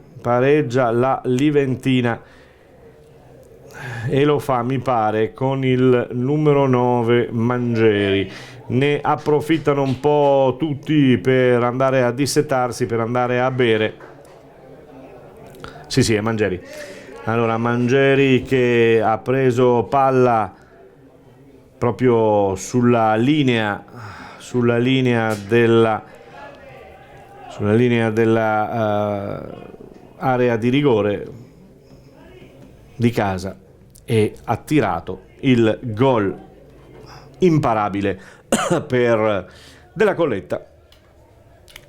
e lo fa, mi pare, con il numero 9 Mangieri. Ne approfittano un po' tutti per andare a dissetarsi, per andare a bere. Sì, è Mangieri. Allora Mangieri che ha preso palla proprio sulla linea della area di rigore di casa e ha tirato il gol imparabile per Della Colletta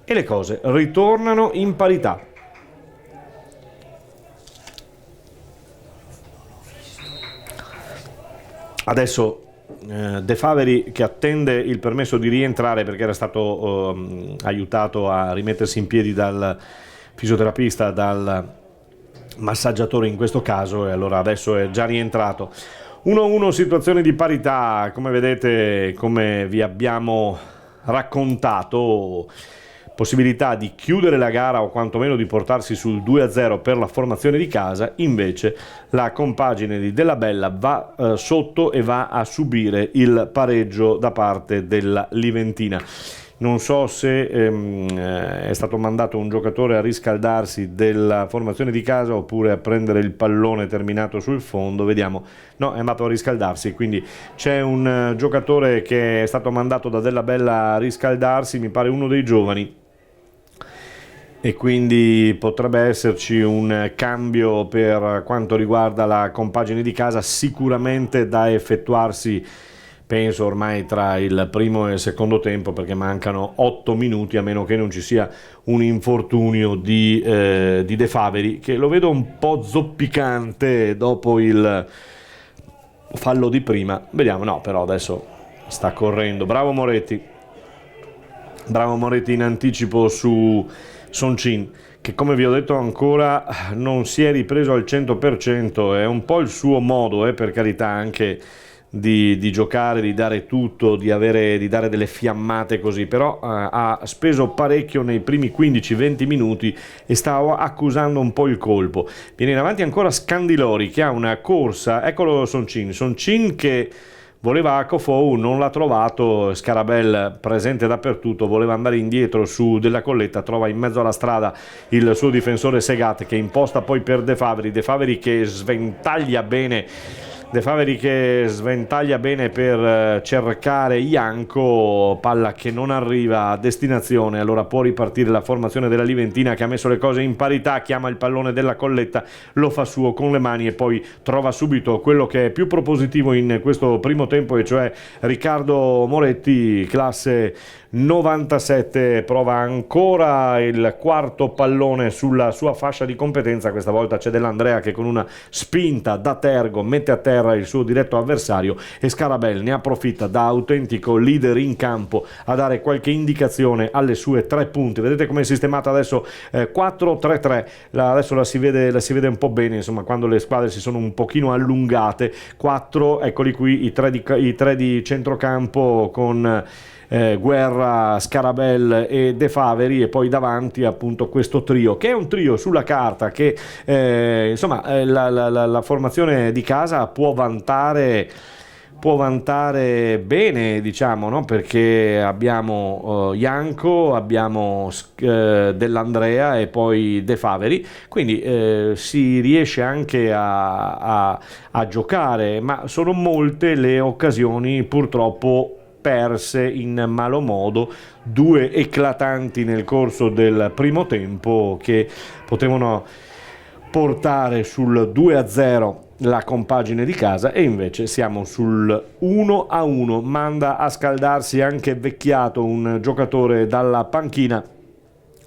e le cose ritornano in parità. Adesso De Faveri che attende il permesso di rientrare perché era stato aiutato a rimettersi in piedi dal fisioterapista, dal massaggiatore in questo caso, e allora adesso è già rientrato. 1-1, situazione di parità, come vedete, come vi abbiamo raccontato, possibilità di chiudere la gara o quantomeno di portarsi sul 2-0 per la formazione di casa. Invece la compagine di Della Bella va sotto e va a subire il pareggio da parte della Liventina. Non so se è stato mandato un giocatore a riscaldarsi della formazione di casa oppure a prendere il pallone terminato sul fondo, vediamo. No, è andato a riscaldarsi, quindi c'è un giocatore che è stato mandato da Della Bella a riscaldarsi, mi pare uno dei giovani, e quindi potrebbe esserci un cambio per quanto riguarda la compagine di casa, sicuramente da effettuarsi penso ormai tra il primo e il secondo tempo, perché mancano 8 minuti, a meno che non ci sia un infortunio di De Faveri, che lo vedo un po' zoppicante dopo il fallo di prima. Vediamo, no, però adesso sta correndo. Bravo Moretti in anticipo su Soncin, che come vi ho detto ancora non si è ripreso al 100%, è un po' il suo modo, per carità, anche di giocare, di dare tutto, di dare delle fiammate così, però ha speso parecchio nei primi 15-20 minuti e sta accusando un po' il colpo. Viene in avanti ancora Scandilori, che ha una corsa, eccolo Soncin che voleva a Cofou, non l'ha trovato, Scarabel presente dappertutto, voleva andare indietro su Della Colletta, trova in mezzo alla strada il suo difensore Segat, che imposta poi per De Faveri che sventaglia bene per cercare Ianco, palla che non arriva a destinazione. Allora può ripartire la formazione della Liventina, che ha messo le cose in parità, chiama il pallone Della Colletta, lo fa suo con le mani e poi trova subito quello che è più propositivo in questo primo tempo, e cioè Riccardo Moretti, classe 97, prova ancora il quarto pallone sulla sua fascia di competenza. Questa volta c'è Dell'Andrea che con una spinta da tergo mette a terra il suo diretto avversario, e Scarabel ne approfitta da autentico leader in campo a dare qualche indicazione alle sue 3 punte. Vedete come è sistemata adesso, 4-3-3, adesso la si vede un po' bene, insomma, quando le squadre si sono un pochino allungate. 4, eccoli qui i tre di centrocampo con Guerra, Scarabel e De Faveri, e poi davanti appunto questo trio, che è un trio sulla carta che la formazione di casa può vantare bene, diciamo, no? Perché abbiamo Ianco, abbiamo Dell'Andrea e poi De Faveri, quindi si riesce anche a giocare, ma sono molte le occasioni purtroppo perse in malo modo, 2 eclatanti nel corso del primo tempo che potevano portare sul 2-0 la compagine di casa, e invece siamo sul 1-1. Manda a scaldarsi anche Vecchiato, un giocatore dalla panchina,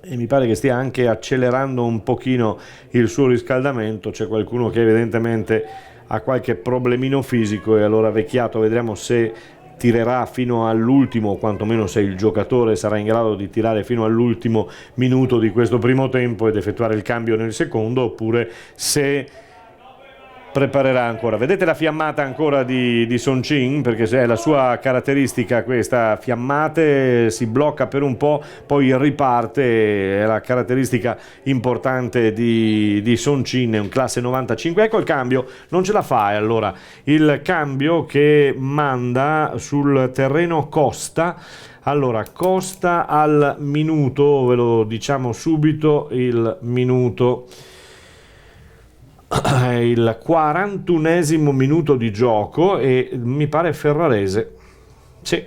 e mi pare che stia anche accelerando un pochino il suo riscaldamento. C'è qualcuno che evidentemente ha qualche problemino fisico, e allora Vecchiato vedremo se tirerà fino all'ultimo, o quantomeno se il giocatore sarà in grado di tirare fino all'ultimo minuto di questo primo tempo ed effettuare il cambio nel secondo, oppure se preparerà ancora. Vedete la fiammata ancora di Soncin, perché se è la sua caratteristica questa, fiammate, si blocca per un po', poi riparte, è la caratteristica importante di Soncin, è un classe 95. Ecco il cambio, non ce la fa, e allora il cambio che manda sul terreno Costa. Allora, Costa al minuto, ve lo diciamo subito, il minuto, il 41esimo minuto di gioco, e mi pare Ferrarese, sì,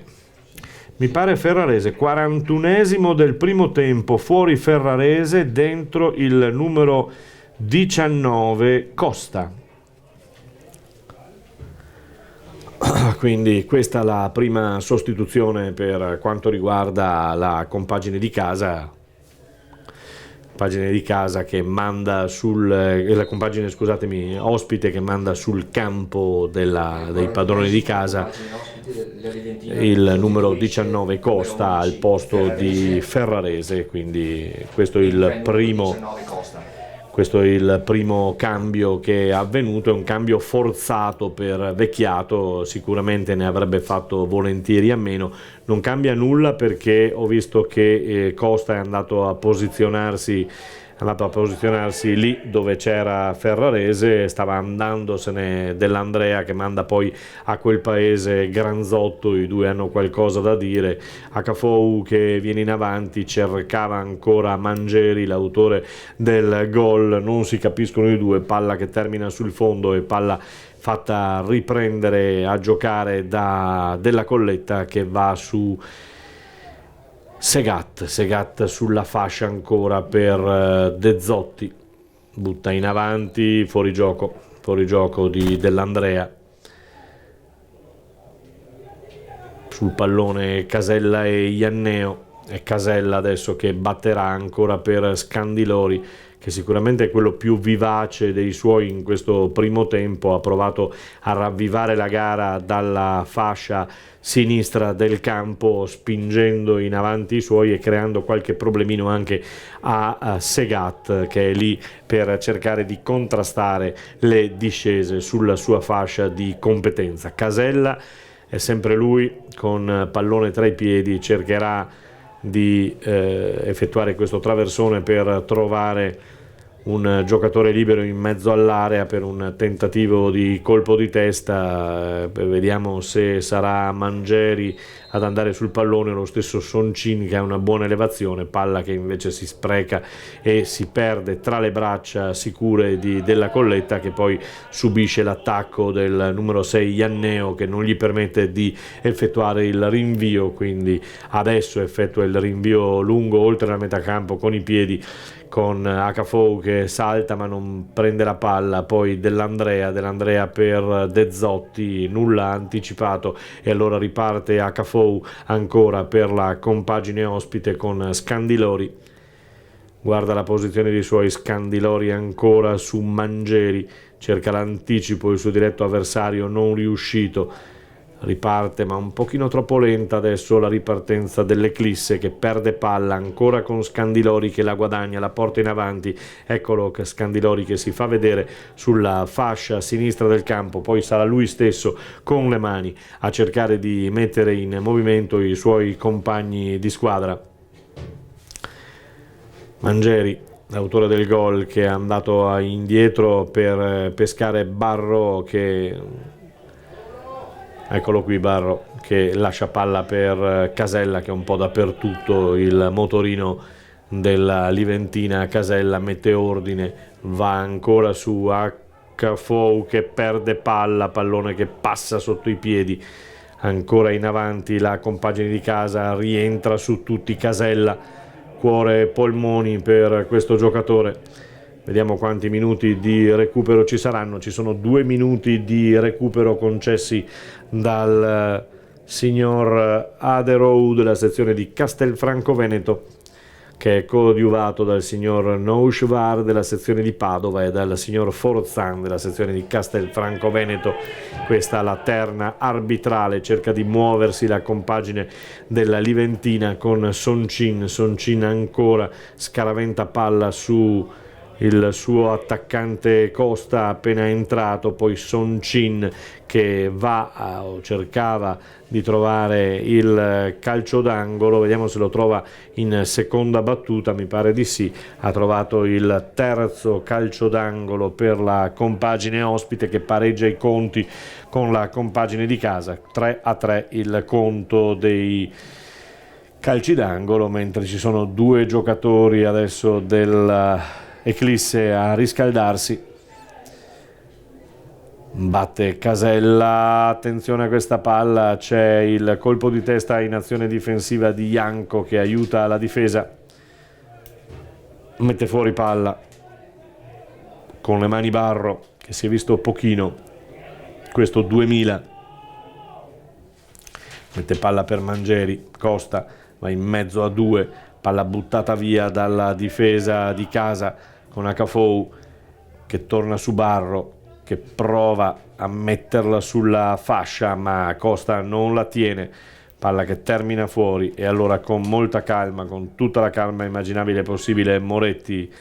mi pare Ferrarese, 41esimo del primo tempo, fuori Ferrarese, dentro il numero 19 Costa. Quindi questa è la prima sostituzione per quanto riguarda la compagine di casa. Che manda la compagine, scusatemi, ospite, che manda sul campo dei padroni di casa il numero 19 Costa al posto di Ferrarese, quindi questo è il primo Questo è il primo cambio che è avvenuto, è un cambio forzato per Vecchiato, sicuramente ne avrebbe fatto volentieri a meno. Non cambia nulla perché ho visto che Costa è andato a posizionarsi lì dove c'era Ferrarese, stava andandosene dell'Andrea che manda poi a quel paese Granzotto, i due hanno qualcosa da dire. Acafou che viene in avanti, cercava ancora Mangieri, l'autore del gol, non si capiscono i due, palla che termina sul fondo e palla fatta riprendere a giocare da Della Colletta che va su Segat sulla fascia ancora per De Zotti, butta in avanti, fuori gioco di Dell'Andrea. Sul pallone Casella e Ianneo, è Casella adesso che batterà ancora per Scandilori, che sicuramente è quello più vivace dei suoi in questo primo tempo, ha provato a ravvivare la gara dalla fascia sinistra del campo, spingendo in avanti i suoi e creando qualche problemino anche a Segat, che è lì per cercare di contrastare le discese sulla sua fascia di competenza. Casella è sempre lui, con pallone tra i piedi, cercherà di effettuare questo traversone per trovare un giocatore libero in mezzo all'area per un tentativo di colpo di testa. Vediamo se sarà Mangieri ad andare sul pallone, lo stesso Soncin che ha una buona elevazione, palla che invece si spreca e si perde tra le braccia sicure di Della Colletta, che poi subisce l'attacco del numero 6 Ianneo che non gli permette di effettuare il rinvio, quindi adesso effettua il rinvio lungo oltre la metà campo con i piedi, con Acafou che salta ma non prende la palla, poi Dell'Andrea per De Zotti, nulla anticipato, e allora riparte Acafou ancora per la compagine ospite con Scandilori. Guarda la posizione dei suoi, Scandilori ancora su Mangieri, cerca l'anticipo, il suo diretto avversario non riuscito. Riparte ma un pochino troppo lenta adesso la ripartenza dell'Eclisse, che perde palla ancora con Scandilori che la guadagna, la porta in avanti. Eccolo che Scandilori che si fa vedere sulla fascia sinistra del campo, poi sarà lui stesso con le mani a cercare di mettere in movimento i suoi compagni di squadra. Mangieri, l'autore del gol, che è andato indietro per pescare Barro, eccolo qui Barro che lascia palla per Casella, che è un po' dappertutto il motorino della Liventina. Casella mette ordine, va ancora su Acafou che perde pallone che passa sotto i piedi, ancora in avanti la compagine di casa, rientra su tutti Casella, cuore e polmoni per questo giocatore. Vediamo quanti minuti di recupero ci saranno. Ci sono 2 minuti di recupero concessi dal signor Aderou della sezione di Castelfranco Veneto, che è coadiuvato dal signor Nouchvar della sezione di Padova e dal signor Forzan della sezione di Castelfranco Veneto. Questa è la terna arbitrale, cerca di muoversi la compagine della Liventina con Soncin ancora, scaraventa palla su il suo attaccante Costa appena entrato, poi Soncin che cercava di trovare il calcio d'angolo, vediamo se lo trova in seconda battuta, mi pare di sì, ha trovato il terzo calcio d'angolo per la compagine ospite, che pareggia i conti con la compagine di casa, 3-3 il conto dei calci d'angolo, mentre ci sono 2 giocatori adesso del Eclisse a riscaldarsi. Batte Casella, attenzione a questa palla, c'è il colpo di testa in azione difensiva di Janko che aiuta la difesa, mette fuori palla con le mani Barro che si è visto pochino questo 2000, mette palla per Mangieri, Costa va in mezzo a 2, palla buttata via dalla difesa di casa con Acafou che torna su Barro, che prova a metterla sulla fascia ma Costa non la tiene, palla che termina fuori, e allora con molta calma, con tutta la calma immaginabile e possibile, Moretti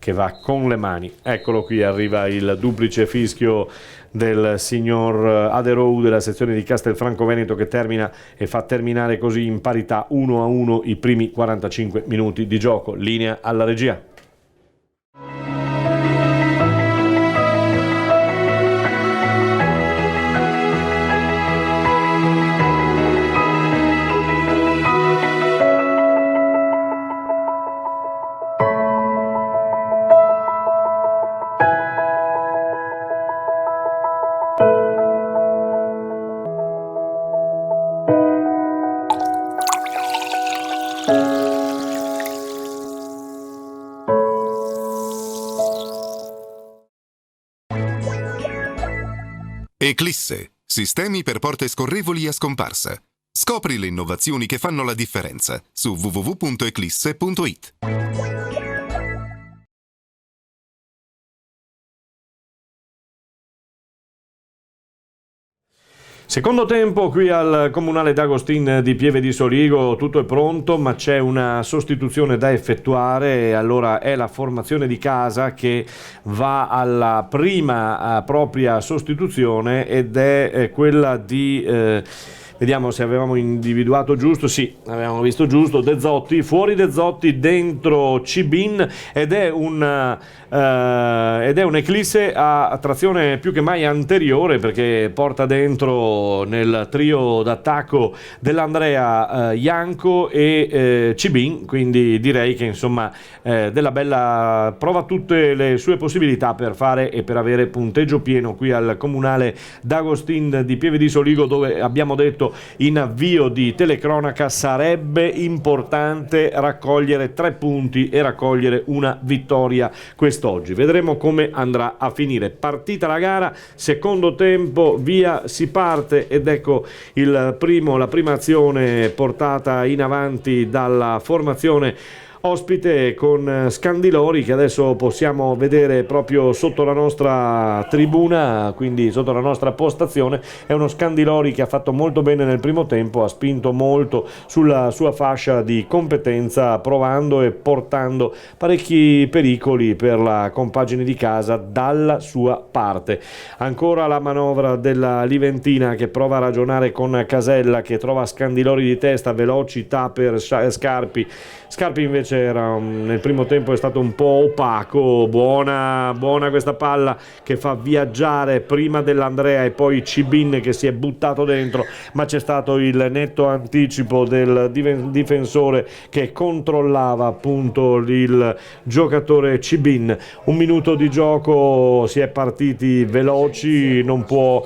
che va con le mani. Eccolo qui, arriva il duplice fischio del signor Aderou della sezione di Castelfranco Veneto, che termina e fa terminare così in parità 1-1 i primi 45 minuti di gioco. Linea alla regia. Eclisse, sistemi per porte scorrevoli a scomparsa. Scopri le innovazioni che fanno la differenza su www.eclisse.it. Secondo tempo qui al Comunale d'Agostin di Pieve di Soligo, tutto è pronto, ma c'è una sostituzione da effettuare e allora è la formazione di casa che va alla prima propria sostituzione, ed è quella di... Vediamo se avevamo individuato giusto. Sì, avevamo visto giusto. De Zotti, fuori De Zotti, dentro Cibin, ed è un Eclisse a trazione più che mai anteriore, perché porta dentro nel trio d'attacco dell'Andrea Ianco e Cibin, quindi direi che insomma della bella, prova tutte le sue possibilità per fare e per avere punteggio pieno qui al Comunale d'Agostin di Pieve di Soligo, dove abbiamo detto in avvio di telecronaca sarebbe importante raccogliere 3 punti e raccogliere una vittoria quest'oggi. Vedremo come andrà a finire. Partita la gara, secondo tempo, via si parte, ed ecco la prima azione portata in avanti dalla formazione ospite con Scandilori, che adesso possiamo vedere proprio sotto la nostra tribuna, quindi sotto la nostra postazione. È uno Scandilori che ha fatto molto bene nel primo tempo, ha spinto molto sulla sua fascia di competenza, provando e portando parecchi pericoli per la compagine di casa dalla sua parte. Ancora la manovra della Liventina, che prova a ragionare con Casella, che trova Scandilori di testa, velocità per Scarpi invece nel primo tempo è stato un po' opaco. Buona questa palla che fa viaggiare prima dell'Andrea e poi Cibin, che si è buttato dentro, ma c'è stato il netto anticipo del difensore che controllava appunto il giocatore Cibin. Un minuto di gioco, si è partiti veloci, non può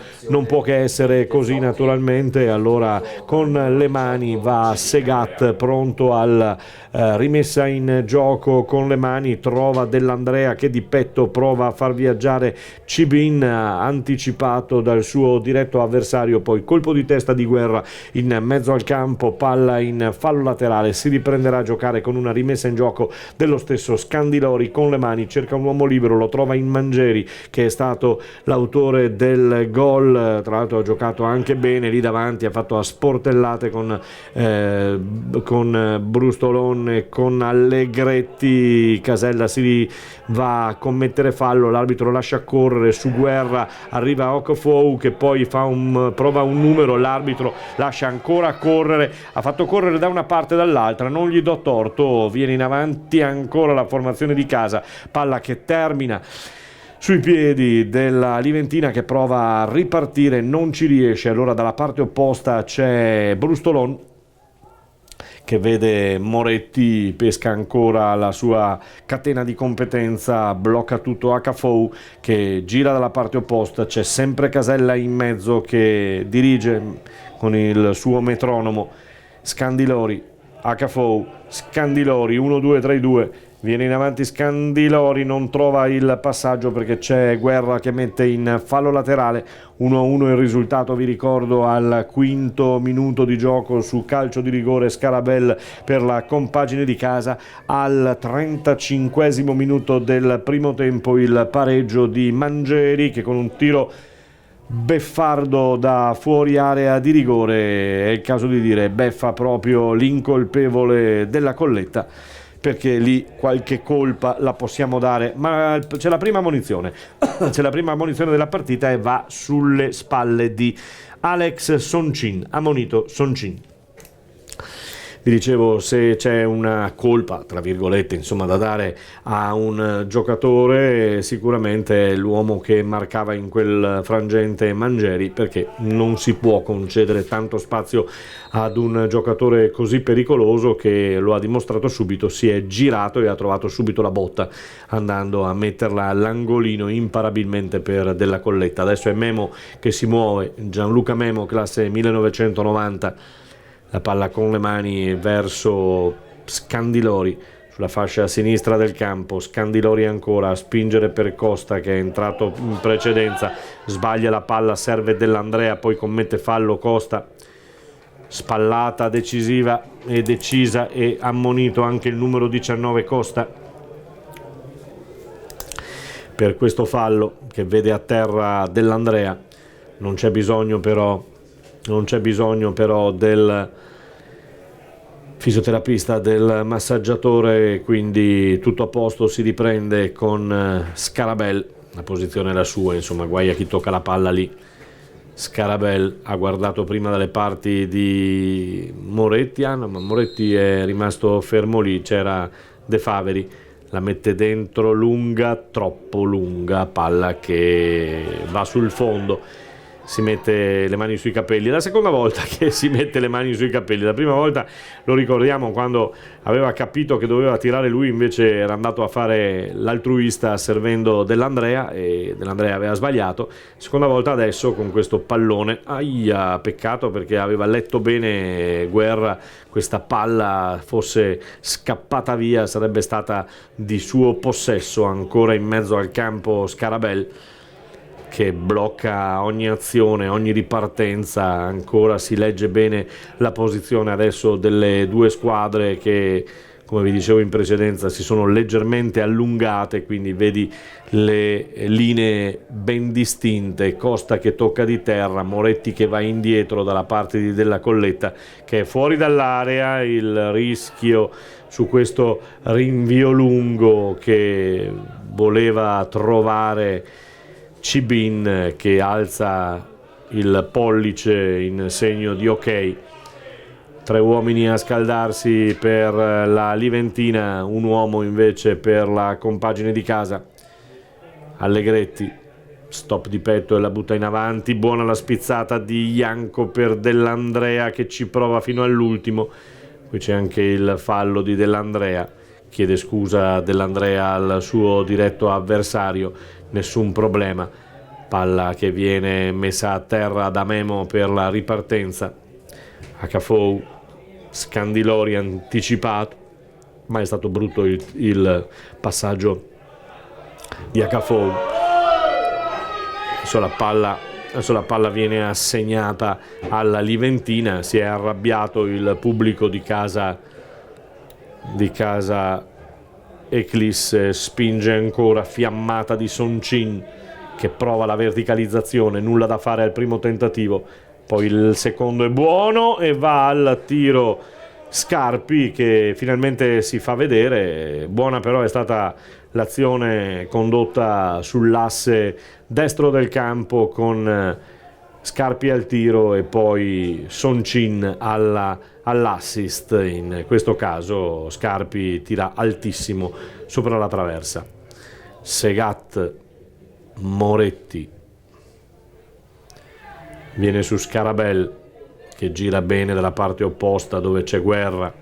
che essere così naturalmente. Allora con le mani va Segat, pronto al rimessa in gioco con le mani, trova dell'Andrea che di petto prova a far viaggiare Cibin, anticipato dal suo diretto avversario, poi colpo di testa di Guerra in mezzo al campo, palla in fallo laterale, si riprenderà a giocare con una rimessa in gioco dello stesso Scandilori con le mani, cerca un uomo libero, lo trova in Mangieri, che è stato l'autore del gol, tra l'altro ha giocato anche bene lì davanti, ha fatto a sportellate con Brustolon, con Allegretti. Casella si va a commettere fallo, l'arbitro lascia correre su Guerra, arriva Okofou che poi prova un numero, l'arbitro lascia ancora correre, ha fatto correre da una parte e dall'altra, non gli do torto, viene in avanti ancora la formazione di casa, palla che termina sui piedi della Liventina, che prova a ripartire, non ci riesce. Allora dalla parte opposta c'è Brustolon, che vede Moretti, pesca ancora la sua catena di competenza, blocca tutto Akafou, che gira dalla parte opposta, c'è sempre Casella in mezzo che dirige con il suo metronomo. Scandilori, Akafou, Scandilori, 1-2-3-2, viene in avanti Scandilori, non trova il passaggio perché c'è Guerra che mette in fallo laterale. 1-1 il risultato, vi ricordo, al quinto minuto di gioco su calcio di rigore Scarabel per la compagine di casa. Al 35esimo minuto del primo tempo il pareggio di Mangieri, che con un tiro beffardo da fuori area di rigore, è il caso di dire, beffa proprio l'incolpevole della Colletta. perché lì qualche colpa la possiamo dare, ma c'è la prima ammonizione c'è la prima ammonizione della partita e va sulle spalle di Alex Soncin, ammonito Soncin. Vi dicevo, se c'è una colpa, tra virgolette, insomma, da dare a un giocatore, sicuramente è l'uomo che marcava in quel frangente Mangieri, perché non si può concedere tanto spazio ad un giocatore così pericoloso, che lo ha dimostrato subito, si è girato e ha trovato subito la botta, andando a metterla all'angolino imparabilmente per Della Colletta. Adesso è Memo che si muove, Gianluca Memo, classe 1990, la palla con le mani verso Scandilori sulla fascia sinistra del campo. Scandilori ancora a spingere per Costa, che è entrato in precedenza, sbaglia la palla, serve Dell'Andrea, poi commette fallo Costa. Spallata decisiva e decisa, e ammonito anche il numero 19 Costa per questo fallo che vede a terra Dell'Andrea. Non c'è bisogno però del fisioterapista, del massaggiatore, quindi tutto a posto, si riprende con Scarabel, la posizione è la sua, insomma, guai a chi tocca la palla lì. Scarabel ha guardato prima dalle parti di Moretti, ma Moretti è rimasto fermo lì, c'era De Faveri, la mette dentro lunga, troppo lunga, palla che va sul fondo. Si mette le mani sui capelli, è la seconda volta che si mette le mani sui capelli. La prima volta, lo ricordiamo, quando aveva capito che doveva tirare lui, invece era andato a fare l'altruista servendo Dell'Andrea, e Dell'Andrea aveva sbagliato. Seconda volta adesso con questo pallone, peccato, perché aveva letto bene Guerra, questa palla fosse scappata via, sarebbe stata di suo possesso. Ancora in mezzo al campo Scarabel, che blocca ogni azione, ogni ripartenza. Ancora si legge bene la posizione adesso delle due squadre, che, come vi dicevo in precedenza, si sono leggermente allungate, quindi vedi le linee ben distinte. Costa che tocca di terra, Moretti che va indietro dalla parte di Della Colletta, che è fuori dall'area. Il rischio su questo rinvio lungo che voleva trovare Cibin, che alza il pollice in segno di ok. 3 uomini a scaldarsi per la Liventina, un uomo invece per la compagine di casa. Allegretti, stop di petto e la butta in avanti. Buona la spizzata di Janko per Dell'Andrea, che ci prova fino all'ultimo. Qui c'è anche il fallo di Dell'Andrea, chiede scusa Dell'Andrea al suo diretto avversario, nessun problema. Palla che viene messa a terra da Memo per la ripartenza. Acafou, Scandilori anticipato, ma è stato brutto il passaggio di Acafou. Adesso la palla viene assegnata alla Liventina. Si è arrabbiato il pubblico di casa Eclisse, spinge ancora, fiammata di Soncin, che prova la verticalizzazione, nulla da fare al primo tentativo, poi il secondo è buono e va al tiro Scarpi, che finalmente si fa vedere. Buona però è stata l'azione condotta sull'asse destro del campo, con Scarpi al tiro e poi Soncin all'assist. In questo caso Scarpi tira altissimo sopra la traversa. Segat, Moretti, viene su Scarabel, che gira bene dalla parte opposta dove c'è Guerra,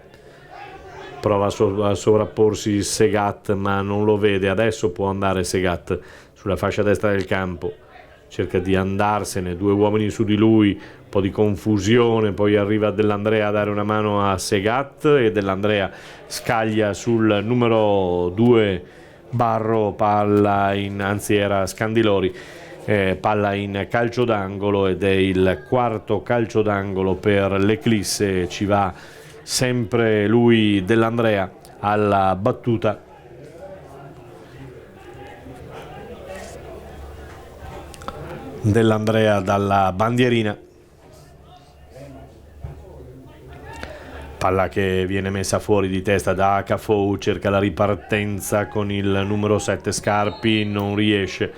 prova a sovrapporsi Segat ma non lo vede. Adesso può andare Segat sulla fascia destra del campo, cerca di andarsene, 2 uomini su di lui, un po' di confusione, poi arriva Dell'Andrea a dare una mano a Segat e Dell'Andrea scaglia sul numero 2 Barro, palla era Scandilori, palla in calcio d'angolo, ed è il quarto calcio d'angolo per l'Eclisse. Ci va sempre lui, Dell'Andrea, alla battuta. Dell'Andrea dalla bandierina, palla che viene messa fuori di testa da Akafou, cerca la ripartenza con il numero 7 Scarpi, non riesce,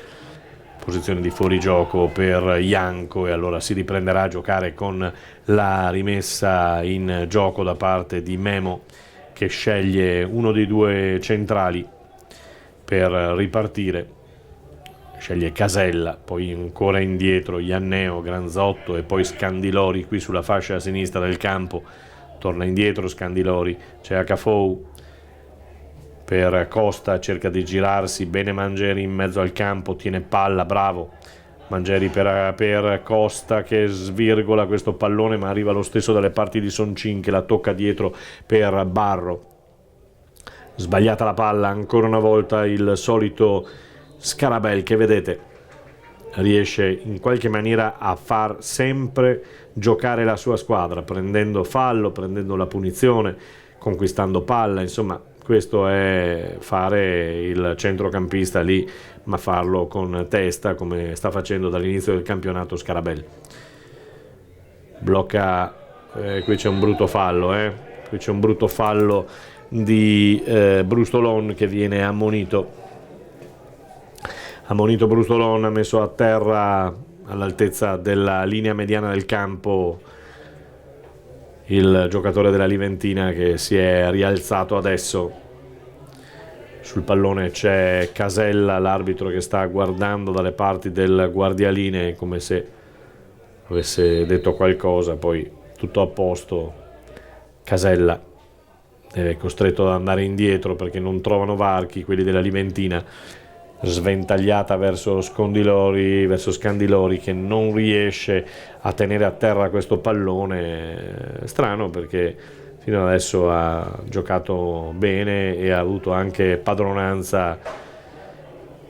posizione di fuorigioco per Janko, e allora si riprenderà a giocare con la rimessa in gioco da parte di Memo, che sceglie uno dei due centrali per ripartire. Sceglie Casella, poi ancora indietro Ianneo, Granzotto e poi Scandilori qui sulla fascia sinistra del campo. Torna indietro Scandilori, c'è Akafou per Costa, cerca di girarsi bene Mangieri in mezzo al campo, tiene palla, bravo Mangieri per Costa che svirgola questo pallone, ma arriva lo stesso dalle parti di Soncin che la tocca dietro per Barro. Sbagliata la palla, ancora una volta il solito Scarabel, che vedete riesce in qualche maniera a far sempre giocare la sua squadra, prendendo fallo, prendendo la punizione, conquistando palla. Insomma, questo è fare il centrocampista lì, ma farlo con testa, come sta facendo dall'inizio del campionato Scarabel. Blocca, qui c'è un brutto fallo, qui c'è un brutto fallo di Brustolon, che viene ammonito. Brustolon, ha messo a terra all'altezza della linea mediana del campo il giocatore della Liventina, che si è rialzato adesso. Sul pallone c'è Casella, l'arbitro, che sta guardando dalle parti del guardialine come se avesse detto qualcosa, poi tutto a posto. Casella è costretto ad andare indietro perché non trovano varchi quelli della Liventina. Sventagliata verso Scandilori, che non riesce a tenere a terra questo pallone. Strano, perché fino adesso ha giocato bene e ha avuto anche padronanza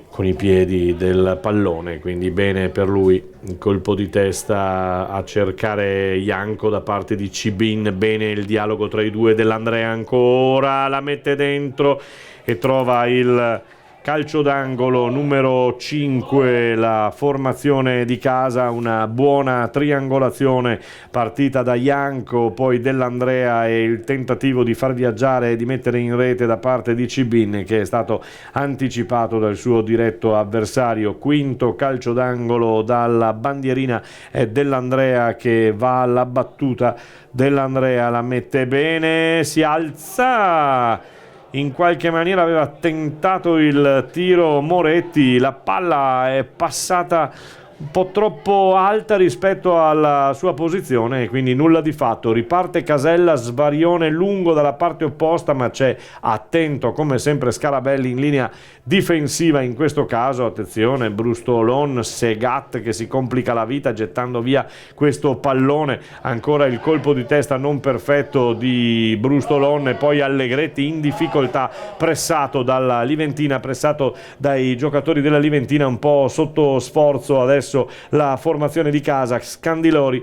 con i piedi del pallone, quindi bene per lui. Il colpo di testa a cercare Janko da parte di Cibin, bene il dialogo tra i due. Dell'Andrea ancora la mette dentro e trova il calcio d'angolo numero 5, la formazione di casa. Una buona triangolazione partita da Janko, poi Dell'Andrea, e il tentativo di far viaggiare e di mettere in rete da parte di Cibin, che è stato anticipato dal suo diretto avversario. Quinto calcio d'angolo dalla bandierina, è Dell'Andrea che va alla battuta. Dell'Andrea la mette bene, si alza, in qualche maniera aveva tentato il tiro Moretti, la palla è passata un po' troppo alta rispetto alla sua posizione e quindi nulla di fatto. Riparte Casella, svarione lungo dalla parte opposta, ma c'è, attento come sempre, Scarabelli in linea difensiva in questo caso. Attenzione, Brustolon, Segat che si complica la vita gettando via questo pallone. Ancora il colpo di testa non perfetto di Brustolon, e poi Allegretti in difficoltà, pressato dalla Liventina, pressato dai giocatori della Liventina, un po' sotto sforzo adesso la formazione di casa. Scandilori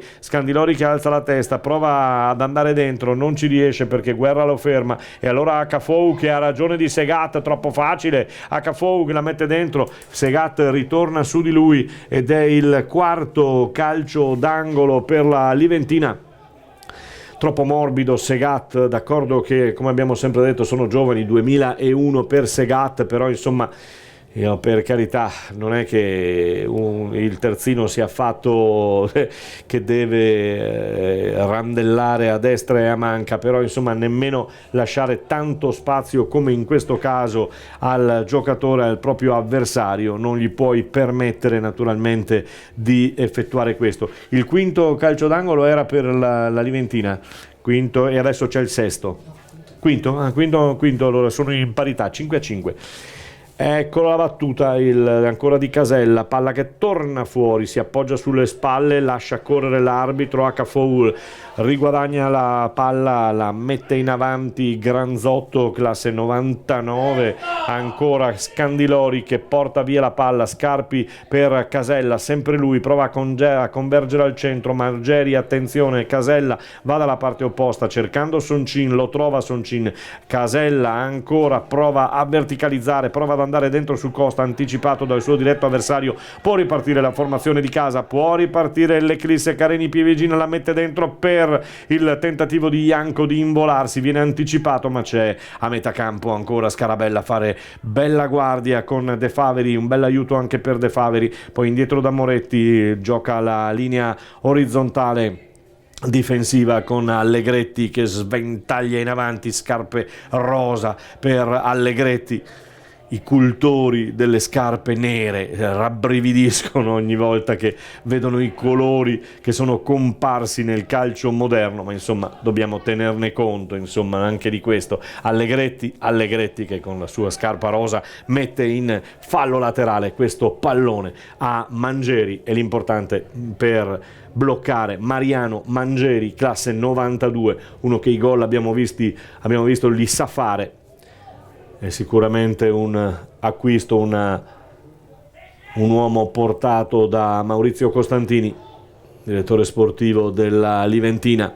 che alza la testa, prova ad andare dentro, non ci riesce perché Guerra lo ferma, e allora Akafou, che ha ragione di Segat, troppo facile. Akafou che la mette dentro, Segat ritorna su di lui, ed è il quarto calcio d'angolo per la Liventina. Troppo morbido Segat, d'accordo che, come abbiamo sempre detto, sono giovani, 2001 per Segat, però insomma, per carità, non è che il terzino sia fatto che deve randellare a destra e a manca, però insomma nemmeno lasciare tanto spazio come in questo caso al giocatore, al proprio avversario, non gli puoi permettere naturalmente di effettuare questo. Il quinto calcio d'angolo era per la Liventina, quinto, e adesso c'è il sesto. Quinto, allora sono in parità, 5-5. Ecco la battuta ancora di Casella, palla che torna fuori, si appoggia sulle spalle, lascia correre l'arbitro. Akafou riguadagna la palla, la mette in avanti Granzotto, classe 99, ancora Scandilori che porta via la palla, Scarpi per Casella, sempre lui, prova a convergere al centro, Margeri, attenzione, Casella va dalla parte opposta cercando Soncin, lo trova Soncin, Casella ancora prova a verticalizzare, prova ad andare dentro su Costa, anticipato dal suo diretto avversario. Può ripartire la formazione di casa, può ripartire l'Eclisse. Careni Pievigina la mette dentro per il tentativo di Janko di involarsi, viene anticipato, ma c'è a metà campo ancora Scarabella a fare bella guardia con De Faveri, un bel aiuto anche per De Faveri, poi indietro da Moretti, gioca la linea orizzontale difensiva con Allegretti che sventaglia in avanti, scarpe rosa per Allegretti. I cultori delle scarpe nere rabbrividiscono ogni volta che vedono i colori che sono comparsi nel calcio moderno, ma insomma dobbiamo tenerne conto insomma anche di questo. Allegretti che con la sua scarpa rosa mette in fallo laterale questo pallone a Mangieri, e l'importante per bloccare Mariano Mangieri, classe 92, uno che i gol abbiamo visto li sa fare. È sicuramente un acquisto, un uomo portato da Maurizio Costantini, direttore sportivo della Liventina.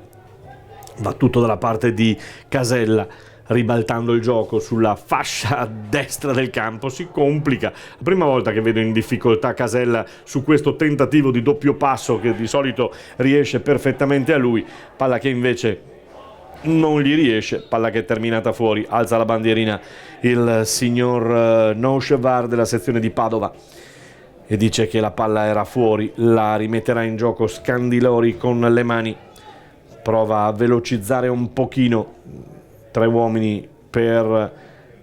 Va tutto dalla parte di Casella, ribaltando il gioco sulla fascia destra del campo. Si complica, la prima volta che vedo in difficoltà Casella su questo tentativo di doppio passo che di solito riesce perfettamente a lui, palla che invece non gli riesce, palla che è terminata fuori. Alza la bandierina il signor Nochevar della sezione di Padova e dice che la palla era fuori. La rimetterà in gioco Scandilori con le mani, prova a velocizzare un pochino. 3 uomini per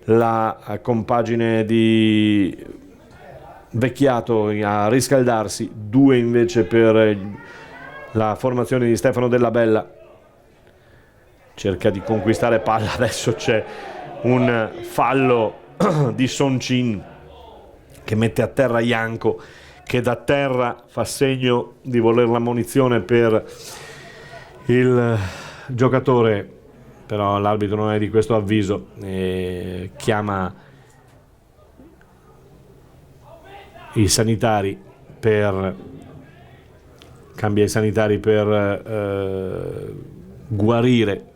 la compagine di Vecchiato a riscaldarsi, 2 invece per la formazione di Stefano Della Bella. Cerca di conquistare palla, adesso c'è un fallo di Soncin che mette a terra Janko, che da terra fa segno di voler la munizione per il giocatore, però l'arbitro non è di questo avviso e cambia i sanitari per guarire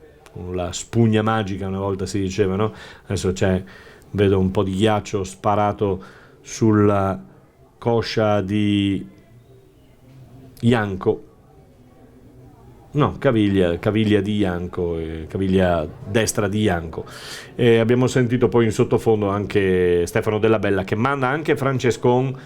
la spugna magica, una volta si diceva, no? Adesso vedo un po' di ghiaccio sparato sulla coscia di Janko, no, caviglia di Janko, caviglia destra di Janko. E abbiamo sentito poi in sottofondo anche Stefano Della Bella che manda anche Francescon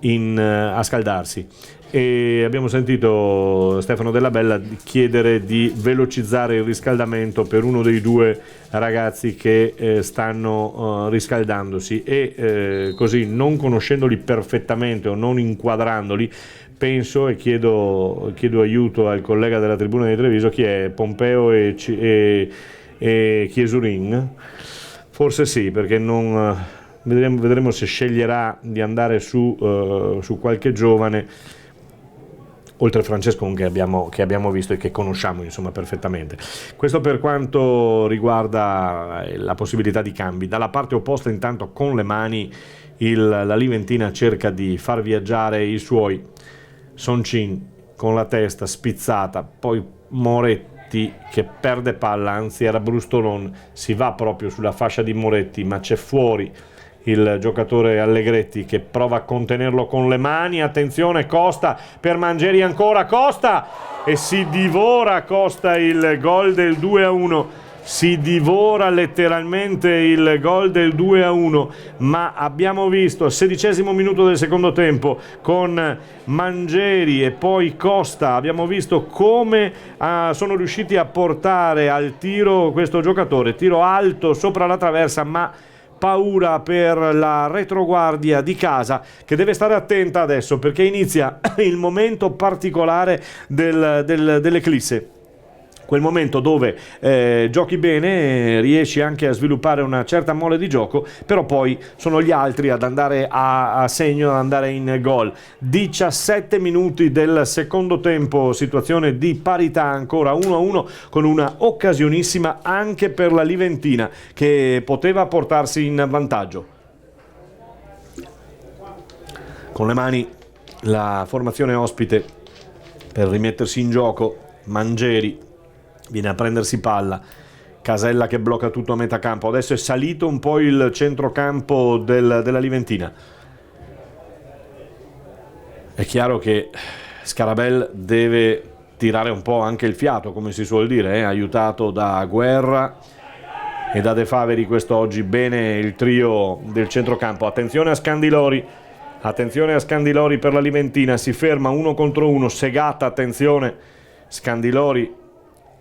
a scaldarsi, e abbiamo sentito Stefano Della Bella chiedere di velocizzare il riscaldamento per uno dei 2 ragazzi che stanno riscaldandosi, e così, non conoscendoli perfettamente o non inquadrandoli, penso e chiedo aiuto al collega della tribuna di Treviso, chi è Pompeo e Chiesurin, forse sì, perché non vedremo se sceglierà di andare su qualche giovane, oltre a Francesco che abbiamo visto e che conosciamo insomma perfettamente. Questo per quanto riguarda la possibilità di cambi. Dalla parte opposta intanto con le mani la Liventina cerca di far viaggiare i suoi. Soncin con la testa spizzata, poi Moretti che perde palla, anzi era Brustolon, si va proprio sulla fascia di Moretti, ma c'è fuori il giocatore Allegretti che prova a contenerlo con le mani. Attenzione, Costa per Mangieri, ancora Costa, e si divora Costa il gol del 2-1. Si divora letteralmente il gol del 2-1, ma abbiamo visto al 16° minuto del secondo tempo con Mangieri e poi Costa, abbiamo visto come sono riusciti a portare al tiro questo giocatore, tiro alto sopra la traversa, ma paura per la retroguardia di casa, che deve stare attenta adesso perché inizia il momento particolare dell'Eclisse. Quel momento dove giochi bene, riesci anche a sviluppare una certa mole di gioco, però poi sono gli altri ad andare a segno, ad andare in gol. 17 minuti del secondo tempo, situazione di parità ancora 1-1, con una occasionissima anche per la Liventina che poteva portarsi in vantaggio. Con le mani la formazione ospite per rimettersi in gioco. Mangieri viene a prendersi palla, Casella che blocca tutto a metà campo. Adesso è salito un po' il centrocampo della Liventina. È chiaro che Scarabel deve tirare un po' anche il fiato, come si suol dire, aiutato da Guerra e da De Faveri quest'oggi. Bene il trio del centrocampo. Attenzione a Scandilori per la Liventina, si ferma 1 contro 1, Segata, attenzione, Scandilori,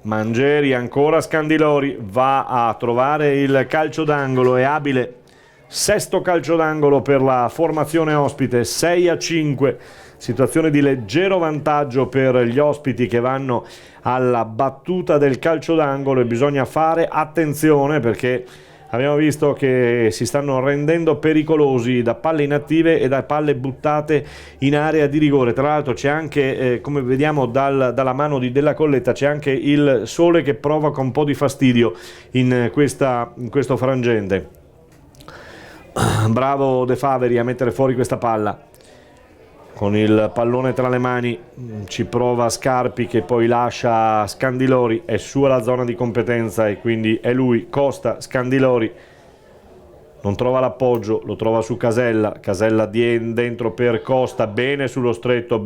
Mangeri, ancora Scandilori, va a trovare il calcio d'angolo, è abile, sesto calcio d'angolo per la formazione ospite, 6-5, situazione di leggero vantaggio per gli ospiti che vanno alla battuta del calcio d'angolo, e bisogna fare attenzione perché abbiamo visto che si stanno rendendo pericolosi da palle inattive e da palle buttate in area di rigore. Tra l'altro c'è anche, come vediamo dalla mano di Della Colletta, c'è anche il sole che provoca un po' di fastidio in questo frangente. Bravo De Faveri a mettere fuori questa palla. Con il pallone tra le mani ci prova Scarpi che poi lascia Scandilori, è sua la zona di competenza e quindi è lui, Costa, Scandilori, non trova l'appoggio, lo trova su Casella, Casella dentro per Costa, bene sullo stretto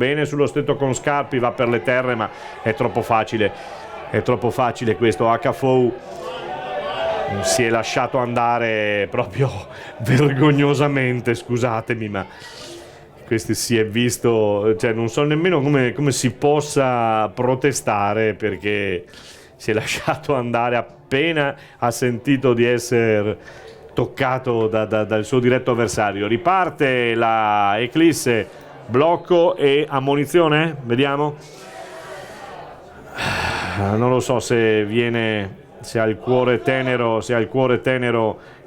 con Scarpi, va per le terre ma è troppo facile questo. HFO si è lasciato andare proprio vergognosamente, scusatemi, ma questo si è visto, cioè non so nemmeno come si possa protestare, perché si è lasciato andare appena ha sentito di essere toccato dal suo diretto avversario. Riparte la Eclisse, blocco e ammonizione, vediamo. Non lo so se ha il cuore tenero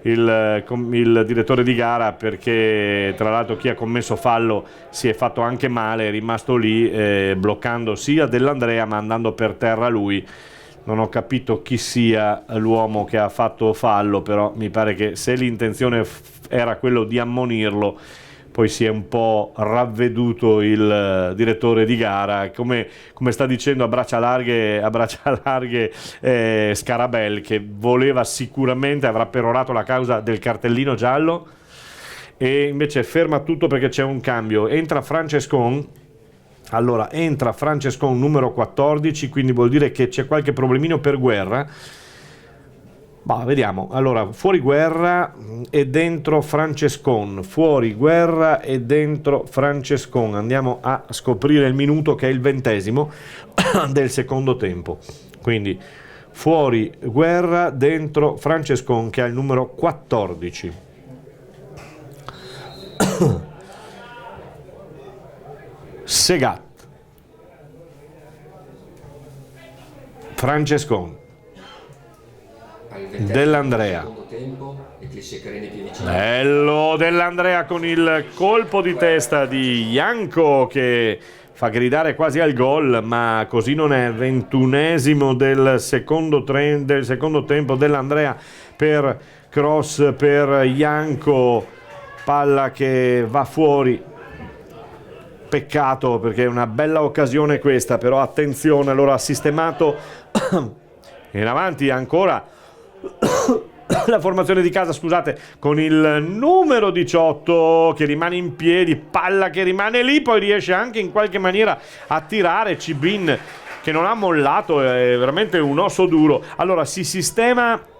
il direttore di gara, perché tra l'altro chi ha commesso fallo si è fatto anche male, è rimasto lì bloccando sia Dell'Andrea ma andando per terra lui. Non ho capito chi sia l'uomo che ha fatto fallo, però mi pare che se l'intenzione era quello di ammonirlo, poi si è un po' ravveduto il direttore di gara, come sta dicendo a braccia larghe Scarabel, che voleva sicuramente, avrà perorato la causa del cartellino giallo, e invece ferma tutto perché c'è un cambio. Entra Francescon, numero 14, quindi vuol dire che c'è qualche problemino per Guerra. Vediamo. Allora, fuori Guerra e dentro Francescon. Andiamo a scoprire il minuto, che è il 20° del secondo tempo. Quindi fuori Guerra, dentro Francescon, che ha il numero 14. Segat, Francescon, Dell'Andrea, bello Dell'Andrea con il colpo di testa di Janko che fa gridare quasi al gol, ma così non è. 21° del secondo tempo, Dell'Andrea per cross per Janko, palla che va fuori. Peccato, perché è una bella occasione questa, però attenzione. Allora, sistemato in avanti ancora la formazione di casa, scusate, con il numero 18 che rimane in piedi, palla che rimane lì, poi riesce anche in qualche maniera a tirare Cibin, che non ha mollato, è veramente un osso duro. Allora si sistema.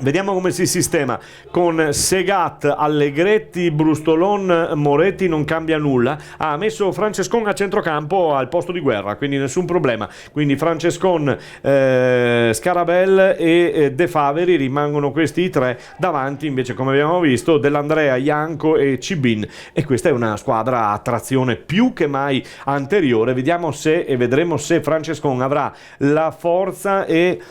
Vediamo come si sistema con Segat, Allegretti, Brustolon, Moretti, non cambia nulla. Ha messo Francescon a centrocampo al posto di Guerra, quindi nessun problema. Quindi Francescon, Scarabel e De Faveri rimangono questi i tre. Davanti invece, come abbiamo visto, Dell'Andrea, Janko e Cibin. E questa è una squadra a trazione più che mai anteriore. Vedremo se Francescon avrà la forza e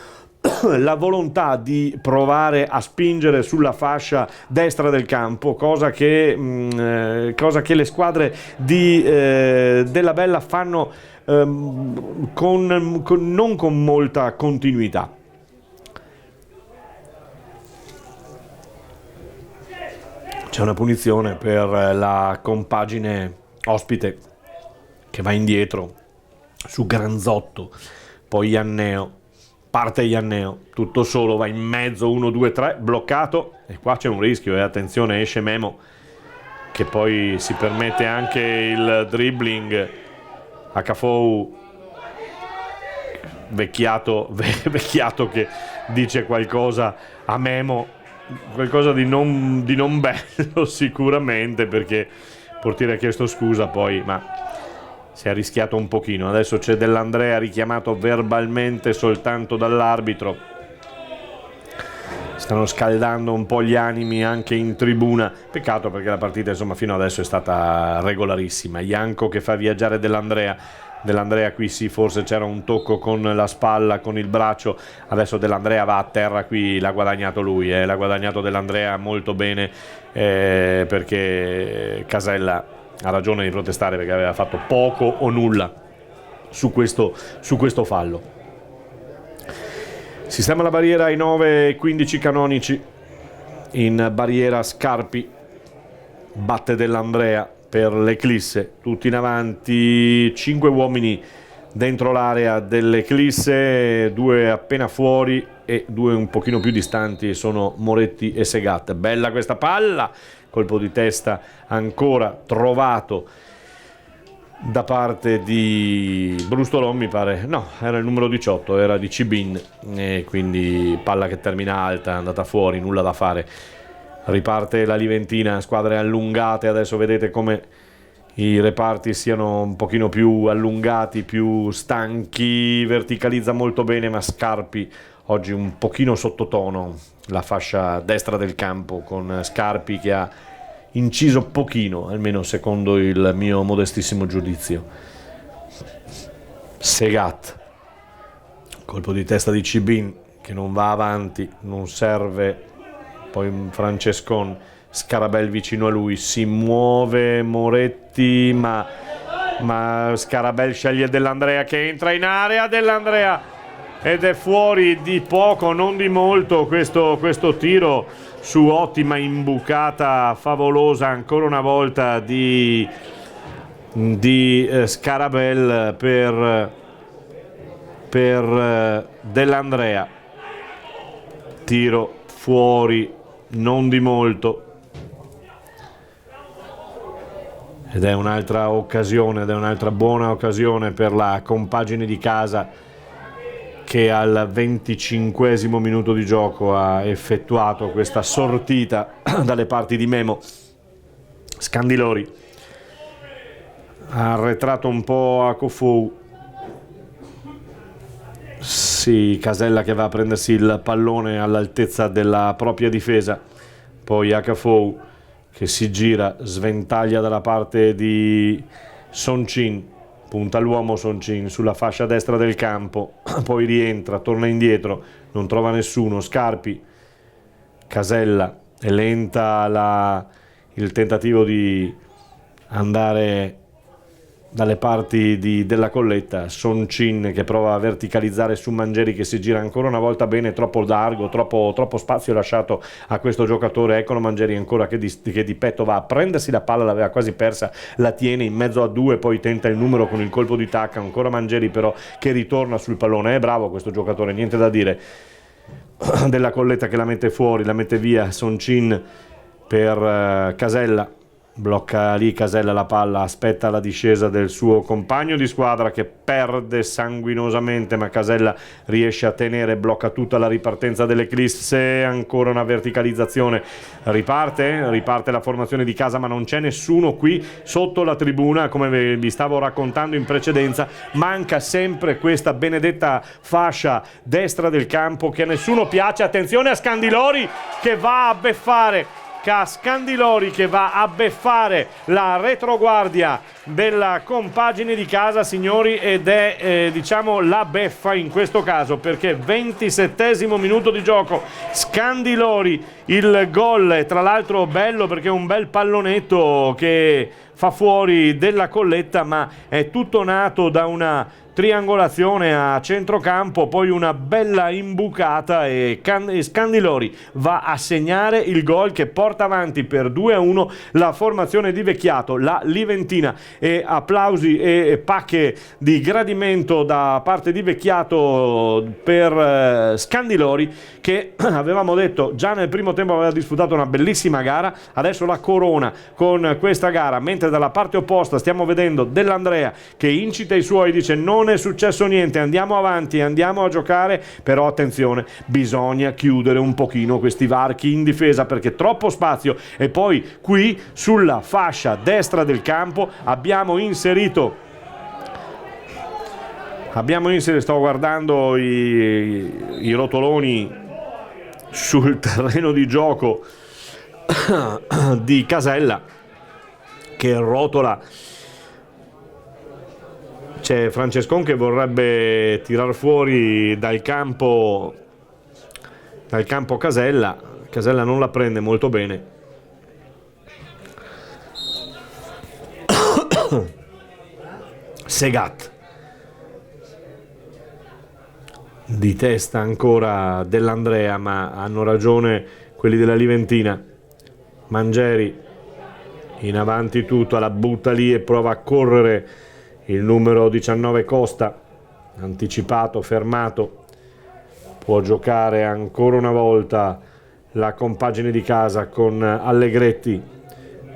la volontà di provare a spingere sulla fascia destra del campo, cosa che le squadre di Della Bella fanno non con molta continuità. C'è una punizione per la compagine ospite che va indietro su Granzotto, poi Ianneo, parte Ianneo, tutto solo, va in mezzo, 1, 2, 3, bloccato, e qua c'è un rischio, e attenzione, esce Memo, che poi si permette anche il dribbling. Akafou, vecchiato che dice qualcosa a Memo, qualcosa di non bello sicuramente, perché il portiere ha chiesto scusa poi, ma si è rischiato un pochino. Adesso c'è Dell'Andrea richiamato verbalmente soltanto dall'arbitro. Stanno scaldando un po' gli animi anche in tribuna. Peccato, perché la partita insomma fino adesso è stata regolarissima. Janko che fa viaggiare Dell'Andrea. Dell'Andrea qui sì, forse c'era un tocco con la spalla, con il braccio. Adesso Dell'Andrea va a terra, qui l'ha guadagnato lui, l'ha guadagnato Dell'Andrea molto bene, perché Casella ha ragione di protestare, perché aveva fatto poco o nulla su questo fallo. Sistema la barriera ai 9:15 canonici. In barriera Scarpi, batte Dell'Andrea per l'Eclisse, tutti in avanti, 5 uomini dentro l'area dell'Eclisse, 2 appena fuori e 2 un pochino più distanti sono Moretti e Segat. Bella questa palla, colpo di testa ancora trovato da parte di Brustolon, mi pare, no, era il numero 18, era di Cibin, e quindi palla che termina alta, è andata fuori, nulla da fare. Riparte la Liventina, squadre allungate, adesso vedete come i reparti siano un pochino più allungati, più stanchi, verticalizza molto bene, ma Scarpi oggi un pochino sottotono, la fascia destra del campo, con Scarpi che ha inciso pochino, almeno secondo il mio modestissimo giudizio. Segat, colpo di testa di Cibin che non va avanti, non serve, poi Francescon, Scarabel vicino a lui, si muove Moretti, ma Scarabel sceglie Dell'Andrea che entra in area, Dell'Andrea, ed è fuori di poco, non di molto, questo tiro su ottima imbucata favolosa ancora una volta di Scarabel per Dell'Andrea. Tiro fuori, non di molto, ed è un'altra occasione, ed è un'altra buona occasione per la compagine di casa, che al 25esimo minuto di gioco ha effettuato questa sortita dalle parti di Memo. Scandilori ha arretrato un po' a Kofou. Sì, Casella che va a prendersi il pallone all'altezza della propria difesa, poi Akafou che si gira, sventaglia dalla parte di Soncin, punta l'uomo Soncin sulla fascia destra del campo, poi rientra, torna indietro, non trova nessuno, Scarpi, Casella, è lenta il tentativo di andare dalle parti della Colletta. Soncin che prova a verticalizzare su Mangieri, che si gira ancora una volta bene, troppo largo, troppo spazio lasciato a questo giocatore. Eccolo Mangieri ancora che di petto va a prendersi la palla, l'aveva quasi persa, la tiene in mezzo a 2, poi tenta il numero con il colpo di tacca, ancora Mangieri però che ritorna sul pallone. È bravo questo giocatore, niente da dire. Della Colletta che la mette fuori, la mette via Soncin per Casella. Blocca lì Casella la palla, aspetta la discesa del suo compagno di squadra che perde sanguinosamente, ma Casella riesce a tenere, blocca tutta la ripartenza dell'Eclisse. Ancora una verticalizzazione, riparte la formazione di casa, ma non c'è nessuno qui sotto la tribuna, come vi stavo raccontando in precedenza. Manca sempre questa benedetta fascia destra del campo che a nessuno piace. Attenzione a Scandilori che va a beffare, Scandilori che va a beffare la retroguardia della compagine di casa, signori, ed è diciamo la beffa in questo caso, perché 27esimo minuto di gioco, Scandilori, il gol, tra l'altro bello perché è un bel pallonetto che fa fuori della colletta, ma è tutto nato da una triangolazione a centrocampo, poi una bella imbucata e Scandilori va a segnare il gol che porta avanti per 2-1 la formazione di Vecchiato, la Liventina, e applausi e pacche di gradimento da parte di Vecchiato per Scandilori, che avevamo detto già nel primo tempo aveva disputato una bellissima gara, adesso la corona con questa gara, mentre dalla parte opposta stiamo vedendo Dell'Andrea che incita i suoi, dice non è successo niente, andiamo avanti, andiamo a giocare, però attenzione, bisogna chiudere un pochino questi varchi in difesa perché troppo spazio. E poi qui sulla fascia destra del campo abbiamo inserito, sto guardando i rotoloni sul terreno di gioco di Casella che rotola. C'è Francescon che vorrebbe tirar fuori dal campo Casella non la prende molto bene. Segat di testa ancora Dell'Andrea, ma hanno ragione quelli della Liventina. Mangieri in avanti tutto, la butta lì e prova a correre il numero 19 Costa, anticipato, fermato, può giocare ancora una volta la compagine di casa con Allegretti,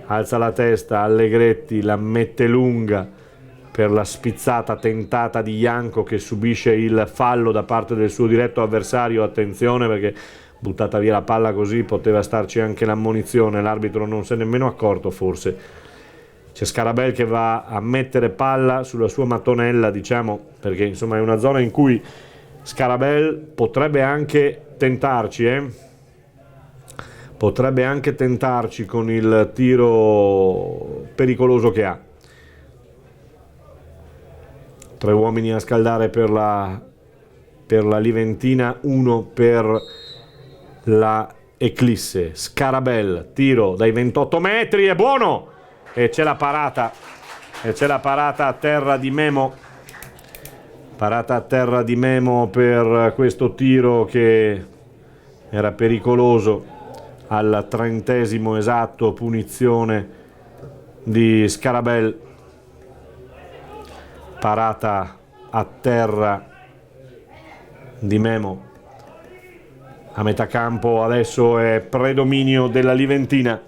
alza la testa, Allegretti la mette lunga per la spizzata tentata di Janko che subisce il fallo da parte del suo diretto avversario. Attenzione perché buttata via la palla così poteva starci anche l'ammonizione, l'arbitro non se n'è nemmeno accorto forse. C'è Scarabel che va a mettere palla sulla sua mattonella, diciamo, perché insomma è una zona in cui Scarabel potrebbe anche tentarci, potrebbe anche tentarci con il tiro pericoloso che ha. 3 uomini a scaldare per la Liventina, 1 per la Eclisse. Scarabel, tiro dai 28 metri, è buono! E c'è la parata a terra di Memo, per questo tiro che era pericoloso. Al 30° esatto, punizione di Scarabel, parata a terra di Memo. A metà campo adesso è predominio della Liventina.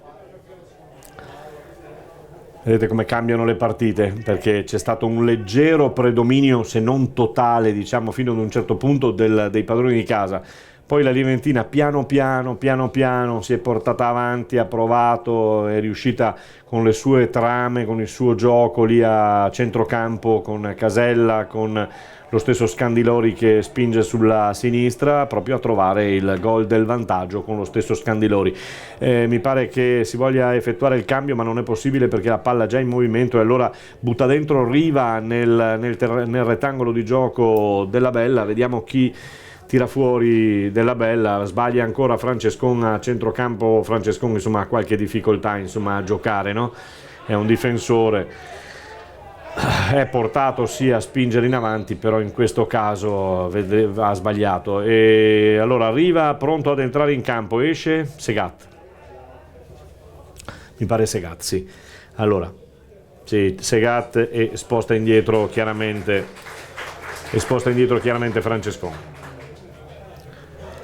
Vedete come cambiano le partite, perché c'è stato un leggero predominio, se non totale, diciamo fino ad un certo punto, dei padroni di casa. Poi la Liventina piano piano si è portata avanti, ha provato, è riuscita con le sue trame, con il suo gioco lì a centrocampo, con Casella, con lo stesso Scandilori che spinge sulla sinistra, proprio a trovare il gol del vantaggio con lo stesso Scandilori. Mi pare che si voglia effettuare il cambio, ma non è possibile perché la palla è già in movimento, e allora butta dentro Riva nel rettangolo di gioco della Bella. Vediamo chi tira fuori Della Bella. Sbaglia ancora Francescon a centrocampo. Francescon insomma ha qualche difficoltà a giocare, no? È un difensore, è portato sì a spingere in avanti, però in questo caso ha sbagliato. E allora Riva pronto ad entrare in campo, esce Segat, mi pare Segat, sì. Allora sì, Segat, e sposta indietro chiaramente Francescon.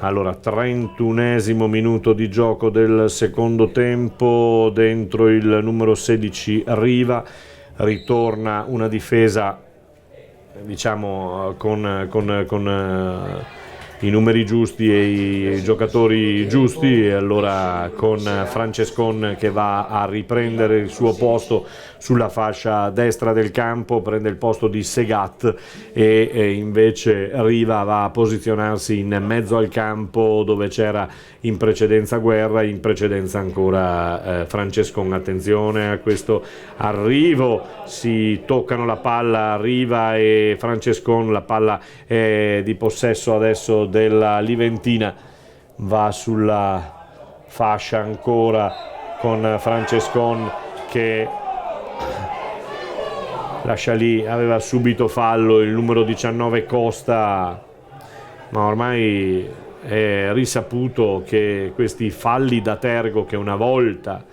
Allora, 31° minuto di gioco del secondo tempo, dentro il numero 16 Riva, ritorna una difesa, diciamo, con i numeri giusti e i giocatori giusti, e allora con Francescon che va a riprendere il suo posto sulla fascia destra del campo, prende il posto di Segat, e invece Riva va a posizionarsi in mezzo al campo dove c'era in precedenza Guerra, in precedenza ancora Francescon. Attenzione a questo arrivo, si toccano la palla Riva e Francescon, la palla è di possesso adesso della Liventina, va sulla fascia ancora con Francescon che lascia lì, aveva subito fallo il numero 19 Costa, ma ormai è risaputo che questi falli da tergo che una volta,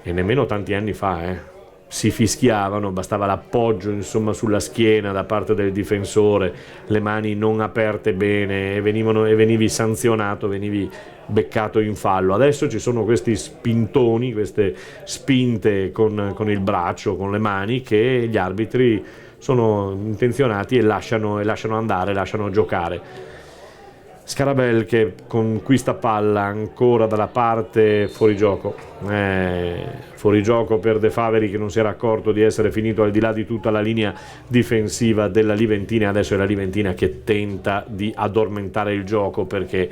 e nemmeno tanti anni fa, si fischiavano, bastava l'appoggio insomma sulla schiena da parte del difensore, le mani non aperte bene e venivi sanzionato, venivi beccato in fallo. Adesso ci sono questi spintoni, queste spinte con il braccio, con le mani, che gli arbitri sono intenzionati e lasciano andare, lasciano giocare. Scarabel che conquista palla ancora dalla parte fuorigioco per De Faveri, che non si era accorto di essere finito al di là di tutta la linea difensiva della Liventina. Adesso è la Liventina che tenta di addormentare il gioco, perché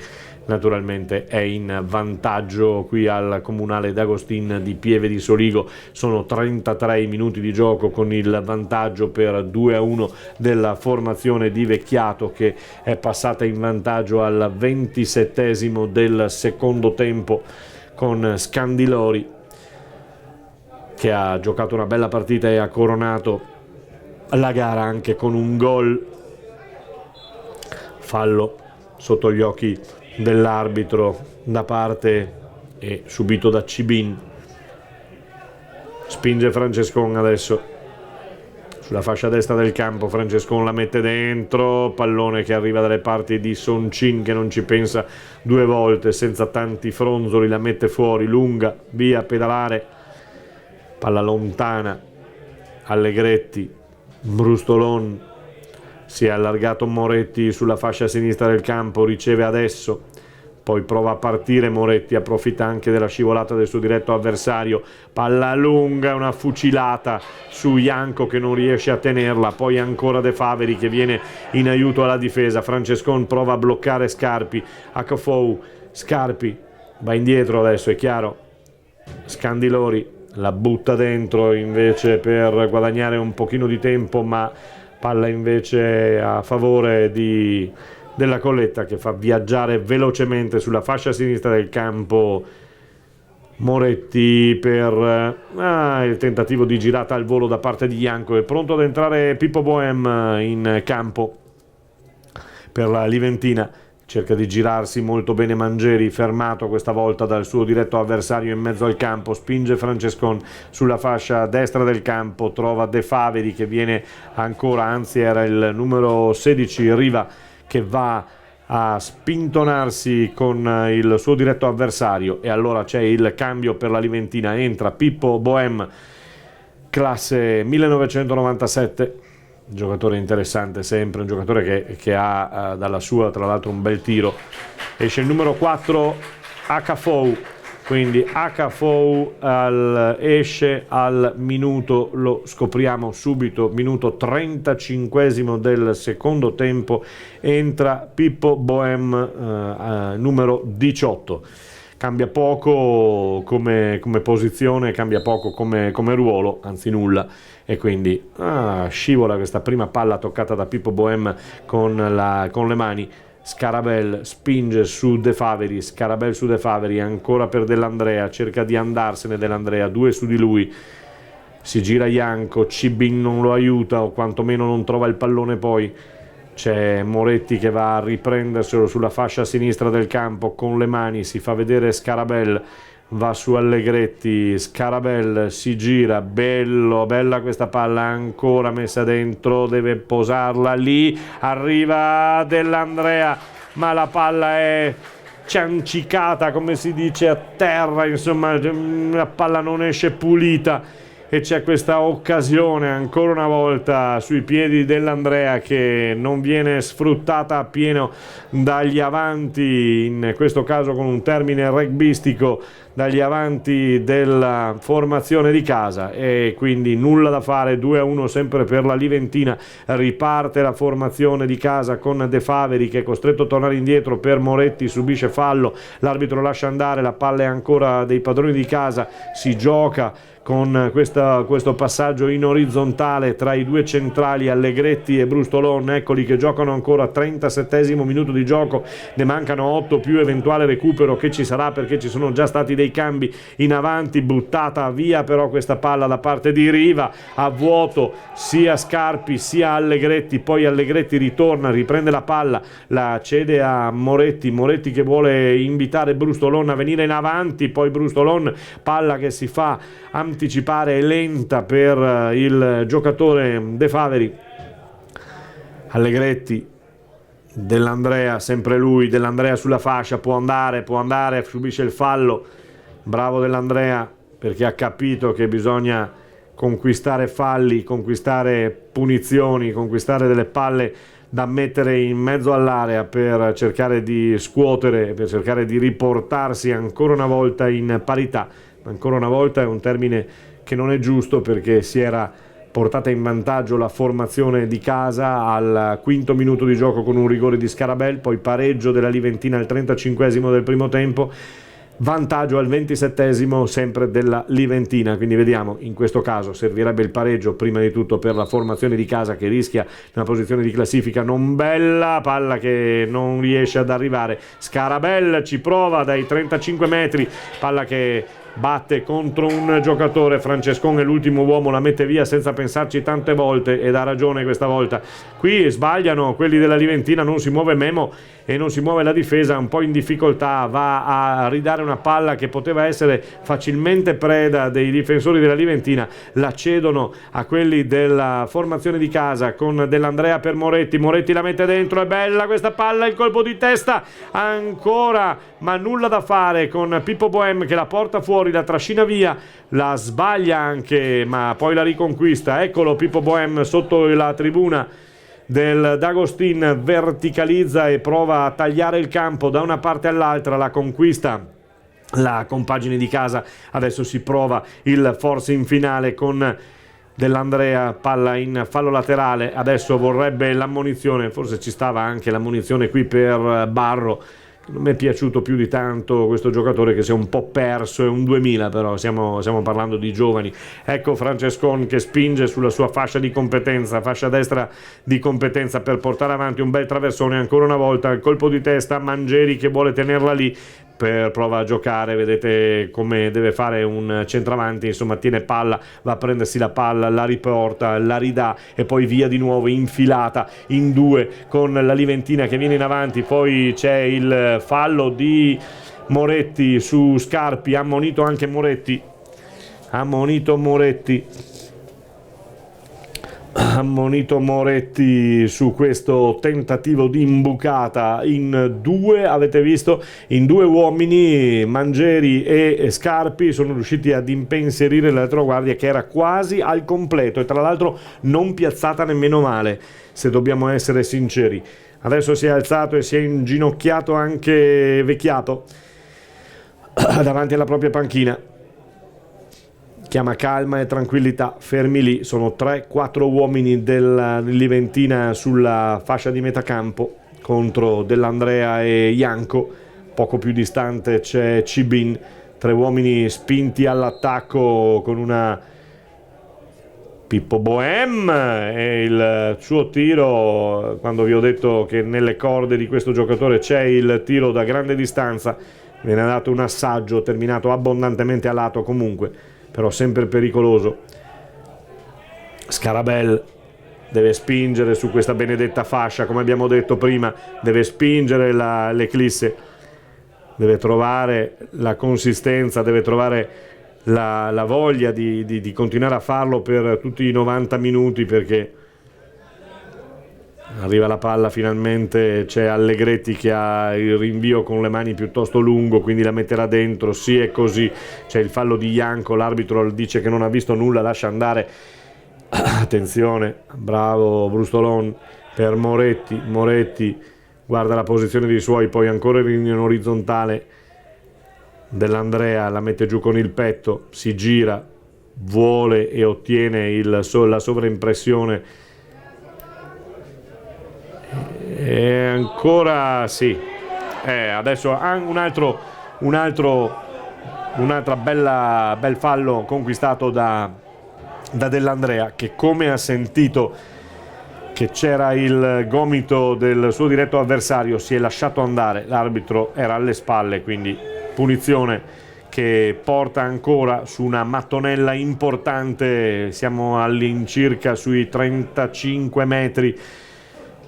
naturalmente è in vantaggio qui al Comunale D'Agostin di Pieve di Soligo. Sono 33 minuti di gioco con il vantaggio per 2-1 della formazione di Vecchiato, che è passata in vantaggio al 27esimo del secondo tempo con Scandilori, che ha giocato una bella partita e ha coronato la gara anche con un gol. Fallo sotto gli occhi dell'arbitro da parte e subito da Cibin. Spinge Francescon adesso sulla fascia destra del campo. Francescon la mette dentro, pallone che arriva dalle parti di Soncin, che non ci pensa due volte, senza tanti fronzoli la mette fuori, lunga, via, pedalare, palla lontana. Allegretti, Brustolon, si è allargato Moretti sulla fascia sinistra del campo, riceve adesso, poi prova a partire Moretti, approfitta anche della scivolata del suo diretto avversario, palla lunga, una fucilata su Janko che non riesce a tenerla, poi ancora De Faveri che viene in aiuto alla difesa. Francescon prova a bloccare Scarpi, Acafou, Scarpi va indietro adesso, è chiaro, Scandilori la butta dentro invece per guadagnare un pochino di tempo, ma palla invece a favore della Colletta, che fa viaggiare velocemente sulla fascia sinistra del campo Moretti per il tentativo di girata al volo da parte di Janko. È pronto ad entrare Pippo Bohem in campo per la Liventina. Cerca di girarsi molto bene Mangieri, fermato questa volta dal suo diretto avversario in mezzo al campo. Spinge Francescon sulla fascia destra del campo, trova De Faveri che viene ancora, anzi era il numero 16 Riva, che va a spintonarsi con il suo diretto avversario, e allora c'è il cambio per la Liventina. Entra Pippo Bohem, classe 1997, giocatore interessante sempre, un giocatore che ha dalla sua tra l'altro un bel tiro. Esce il numero 4 Acafou, quindi Acafou esce al minuto, lo scopriamo subito, minuto 35esimo del secondo tempo, entra Pippo Bohem, numero 18. Cambia poco come posizione, cambia poco come ruolo, anzi nulla, e quindi scivola questa prima palla toccata da Pippo Bohem con le mani. Scarabel spinge su De Faveri, Scarabel su De Faveri, ancora per Dell'Andrea, cerca di andarsene Dell'Andrea, due su di lui, si gira Janko, Cibin non lo aiuta o quantomeno non trova il pallone, poi c'è Moretti che va a riprenderselo sulla fascia sinistra del campo con le mani, si fa vedere Scarabel, va su Allegretti, Scarabel si gira, bella questa palla, ancora messa dentro, deve posarla lì, arriva Dell'Andrea, ma la palla è ciancicata, come si dice, a terra, insomma la palla non esce pulita, e c'è questa occasione ancora una volta sui piedi dell'Andrea che non viene sfruttata appieno dagli avanti, in questo caso con un termine rugbyistico, dagli avanti della formazione di casa, e quindi nulla da fare. 2-1 sempre per la Liventina. Riparte la formazione di casa con De Faveri che è costretto a tornare indietro per Moretti, subisce fallo, l'arbitro lascia andare, la palla è ancora dei padroni di casa, si gioca con questo passaggio in orizzontale tra i due centrali Allegretti e Brustolon, eccoli che giocano ancora, 37esimo minuto di gioco, ne mancano 8 più eventuale recupero che ci sarà perché ci sono già stati dei cambi in avanti, buttata via però questa palla da parte di Riva, a vuoto sia Scarpi sia Allegretti, poi Allegretti ritorna, riprende la palla, la cede a Moretti che vuole invitare Brustolon a venire in avanti, poi Brustolon, palla che si fa anticipare, lenta per il giocatore De Faveri. Allegretti, Dell'Andrea, sempre lui, Dell'Andrea sulla fascia, può andare, subisce il fallo, bravo Dell'Andrea perché ha capito che bisogna conquistare falli, conquistare punizioni, conquistare delle palle da mettere in mezzo all'area per cercare di scuotere, per cercare di riportarsi ancora una volta in parità. Ancora una volta è un termine che non è giusto perché si era portata in vantaggio la formazione di casa al quinto minuto di gioco con un rigore di Scarabel, poi pareggio della Liventina al 35esimo del primo tempo, vantaggio al 27esimo sempre della Liventina, quindi vediamo, in questo caso servirebbe il pareggio prima di tutto per la formazione di casa che rischia una posizione di classifica non bella, palla che non riesce ad arrivare, Scarabel ci prova dai 35 metri, palla che batte contro un giocatore, Francescon è l'ultimo uomo, la mette via senza pensarci tante volte ed ha ragione questa volta. Qui sbagliano quelli della Liventina, non si muove Memo e non si muove la difesa, un po' in difficoltà, va a ridare una palla che poteva essere facilmente preda dei difensori della Liventina, la cedono a quelli della formazione di casa con Dell'Andrea per Moretti la mette dentro, è bella questa palla, il colpo di testa ancora, ma nulla da fare con Pippo Boem che la porta fuori, la trascina via, la sbaglia anche ma poi la riconquista, eccolo Pippo Boem sotto la tribuna del D'Agostin, verticalizza e prova a tagliare il campo da una parte all'altra, la conquista la compagine di casa, adesso si prova il force in finale con Dell'Andrea, palla in fallo laterale, adesso vorrebbe l'ammonizione, forse ci stava anche l'ammonizione qui per Barro. Non mi è piaciuto più di tanto questo giocatore che si è un po' perso, è un 2000 però, stiamo parlando di giovani. Ecco Francescon che spinge sulla sua fascia di competenza, fascia destra di competenza per portare avanti un bel traversone, ancora una volta il colpo di testa, Mangieri che vuole tenerla lì, prova a giocare, vedete come deve fare un centravanti, insomma tiene palla, va a prendersi la palla, la riporta, la ridà e poi via di nuovo, infilata in due con la Liventina che viene in avanti, poi c'è il fallo di Moretti su Scarpi, ammonito anche Moretti, ammonito Moretti su questo tentativo di imbucata in due, avete visto, in due uomini, Mangieri e Scarpi sono riusciti ad impensierire la retroguardia che era quasi al completo e tra l'altro non piazzata nemmeno male, se dobbiamo essere sinceri. Adesso si è alzato e si è inginocchiato anche Vecchiato davanti alla propria panchina. Chiama calma e tranquillità, fermi lì, sono 3-4 uomini della Liventina sulla fascia di metacampo contro Dell'Andrea e Janko, poco più distante c'è Cibin, 3 uomini spinti all'attacco con una Pippo Boem e il suo tiro, quando vi ho detto che nelle corde di questo giocatore c'è il tiro da grande distanza, viene dato un assaggio terminato abbondantemente a lato comunque, però sempre pericoloso. Scarabel deve spingere su questa benedetta fascia, come abbiamo detto prima, deve spingere l'Eclisse, deve trovare la consistenza, deve trovare la voglia di continuare a farlo per tutti i 90 minuti, perché arriva la palla finalmente, c'è Allegretti che ha il rinvio con le mani piuttosto lungo, quindi la metterà dentro, sì è così, c'è il fallo di Janko, l'arbitro dice che non ha visto nulla, lascia andare, attenzione, bravo Brustolon per Moretti guarda la posizione dei suoi, poi ancora in orizzontale Dell'Andrea, la mette giù con il petto, si gira, vuole e ottiene la sovraimpressione. E ancora sì, adesso un altro un'altra bel fallo conquistato da Dell'Andrea, che come ha sentito che c'era il gomito del suo diretto avversario si è lasciato andare, l'arbitro era alle spalle, quindi punizione che porta ancora su una mattonella importante, siamo all'incirca sui 35 metri,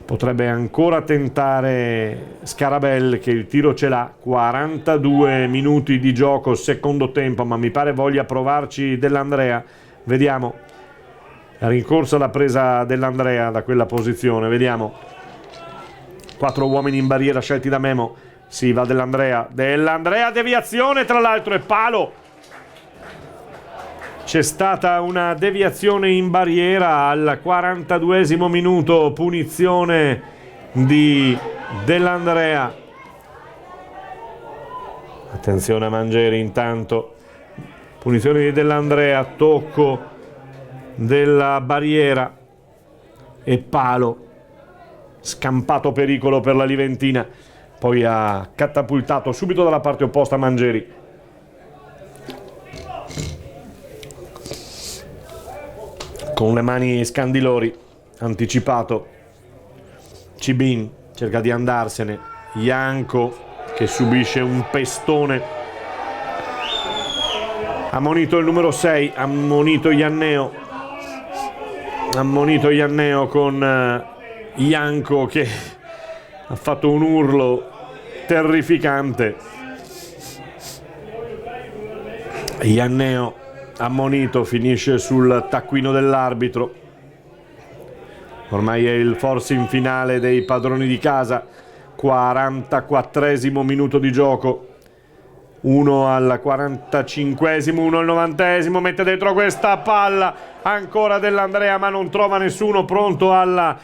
potrebbe ancora tentare Scarabel che il tiro ce l'ha, 42 minuti di gioco, secondo tempo, ma mi pare voglia provarci Dell'Andrea, vediamo. Rincorsa la presa Dell'Andrea da quella posizione, vediamo. 4 uomini in barriera scelti da Memo. Sì, va Dell'Andrea, deviazione tra l'altro e palo. C'è stata una deviazione in barriera al 42esimo minuto, punizione di Dell'Andrea. Attenzione a Mangieri intanto, punizione di Dell'Andrea, tocco della barriera e palo, scampato pericolo per la Liventina, poi ha catapultato subito dalla parte opposta Mangieri. Con le mani Scandilori, anticipato Cibin, cerca di andarsene, Janko che subisce un pestone, ammonito il numero 6, ammonito Ianneo con Janko che ha fatto un urlo terrificante. Ianneo ammonito, finisce sul taccuino dell'arbitro. Ormai è il forcing finale dei padroni di casa, 44esimo minuto di gioco. Uno al 45esimo, uno al 90esimo, mette dentro questa palla, ancora Dell'Andrea ma non trova nessuno pronto al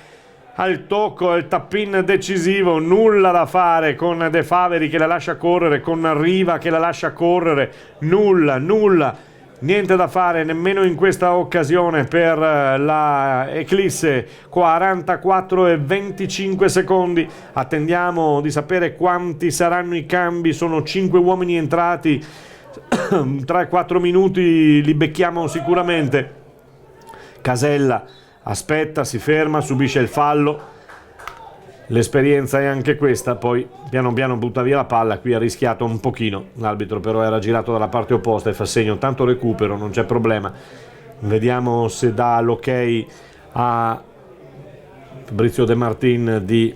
tocco, al tap-in decisivo, nulla da fare con De Faveri che la lascia correre, con Riva che la lascia correre, nulla, niente da fare nemmeno in questa occasione per la Eclisse. 44 e 25 secondi, attendiamo di sapere quanti saranno i cambi, sono 5 uomini entrati, 3-4 minuti li becchiamo sicuramente. Casella aspetta, si ferma, subisce il fallo, l'esperienza è anche questa, poi piano piano butta via la palla, qui ha rischiato un pochino, l'arbitro però era girato dalla parte opposta e fa segno, tanto recupero, non c'è problema. Vediamo se dà l'ok a Fabrizio De Martin di,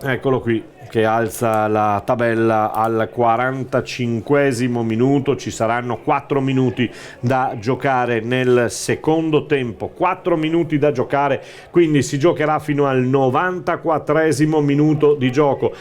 eccolo qui, che alza la tabella al 45esimo minuto. Ci saranno 4 minuti da giocare nel secondo tempo, 4 minuti da giocare, quindi si giocherà fino al 94esimo minuto di gioco.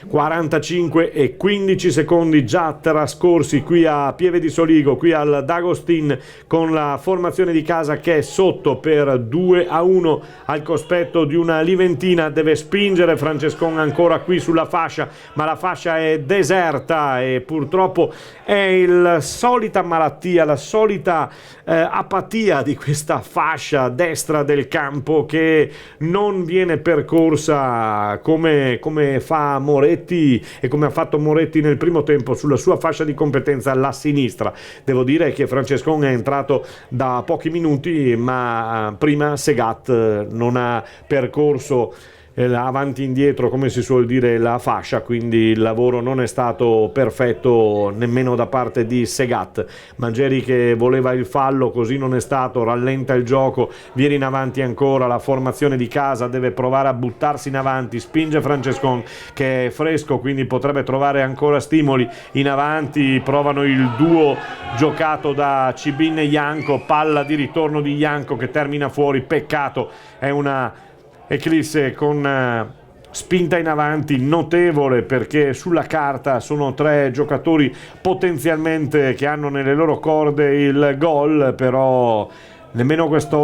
45 e 15 secondi già trascorsi qui a Pieve di Soligo, qui al D'Agostin, con la formazione di casa che è sotto per 2-1 al cospetto di una Liventina. Deve spingere Francescon ancora qui sulla fascia, ma la fascia è deserta e purtroppo è la solita malattia, la solita apatia di questa fascia destra del campo che non viene percorsa come fa Moretti e come ha fatto Moretti nel primo tempo sulla sua fascia di competenza alla sinistra. Devo dire che Francescon è entrato da pochi minuti, ma prima Segat non ha percorso avanti e indietro, come si suol dire, la fascia, quindi il lavoro non è stato perfetto nemmeno da parte di Segat. Mangieri che voleva il fallo, così non è stato, rallenta il gioco, viene in avanti ancora la formazione di casa, deve provare a buttarsi in avanti, spinge Francescon che è fresco, quindi potrebbe trovare ancora stimoli in avanti, provano il duo giocato da Cibin e Janko, palla di ritorno di Janko che termina fuori, peccato, è una Eclisse con spinta in avanti notevole, perché sulla carta sono 3 giocatori potenzialmente che hanno nelle loro corde il gol, però nemmeno questo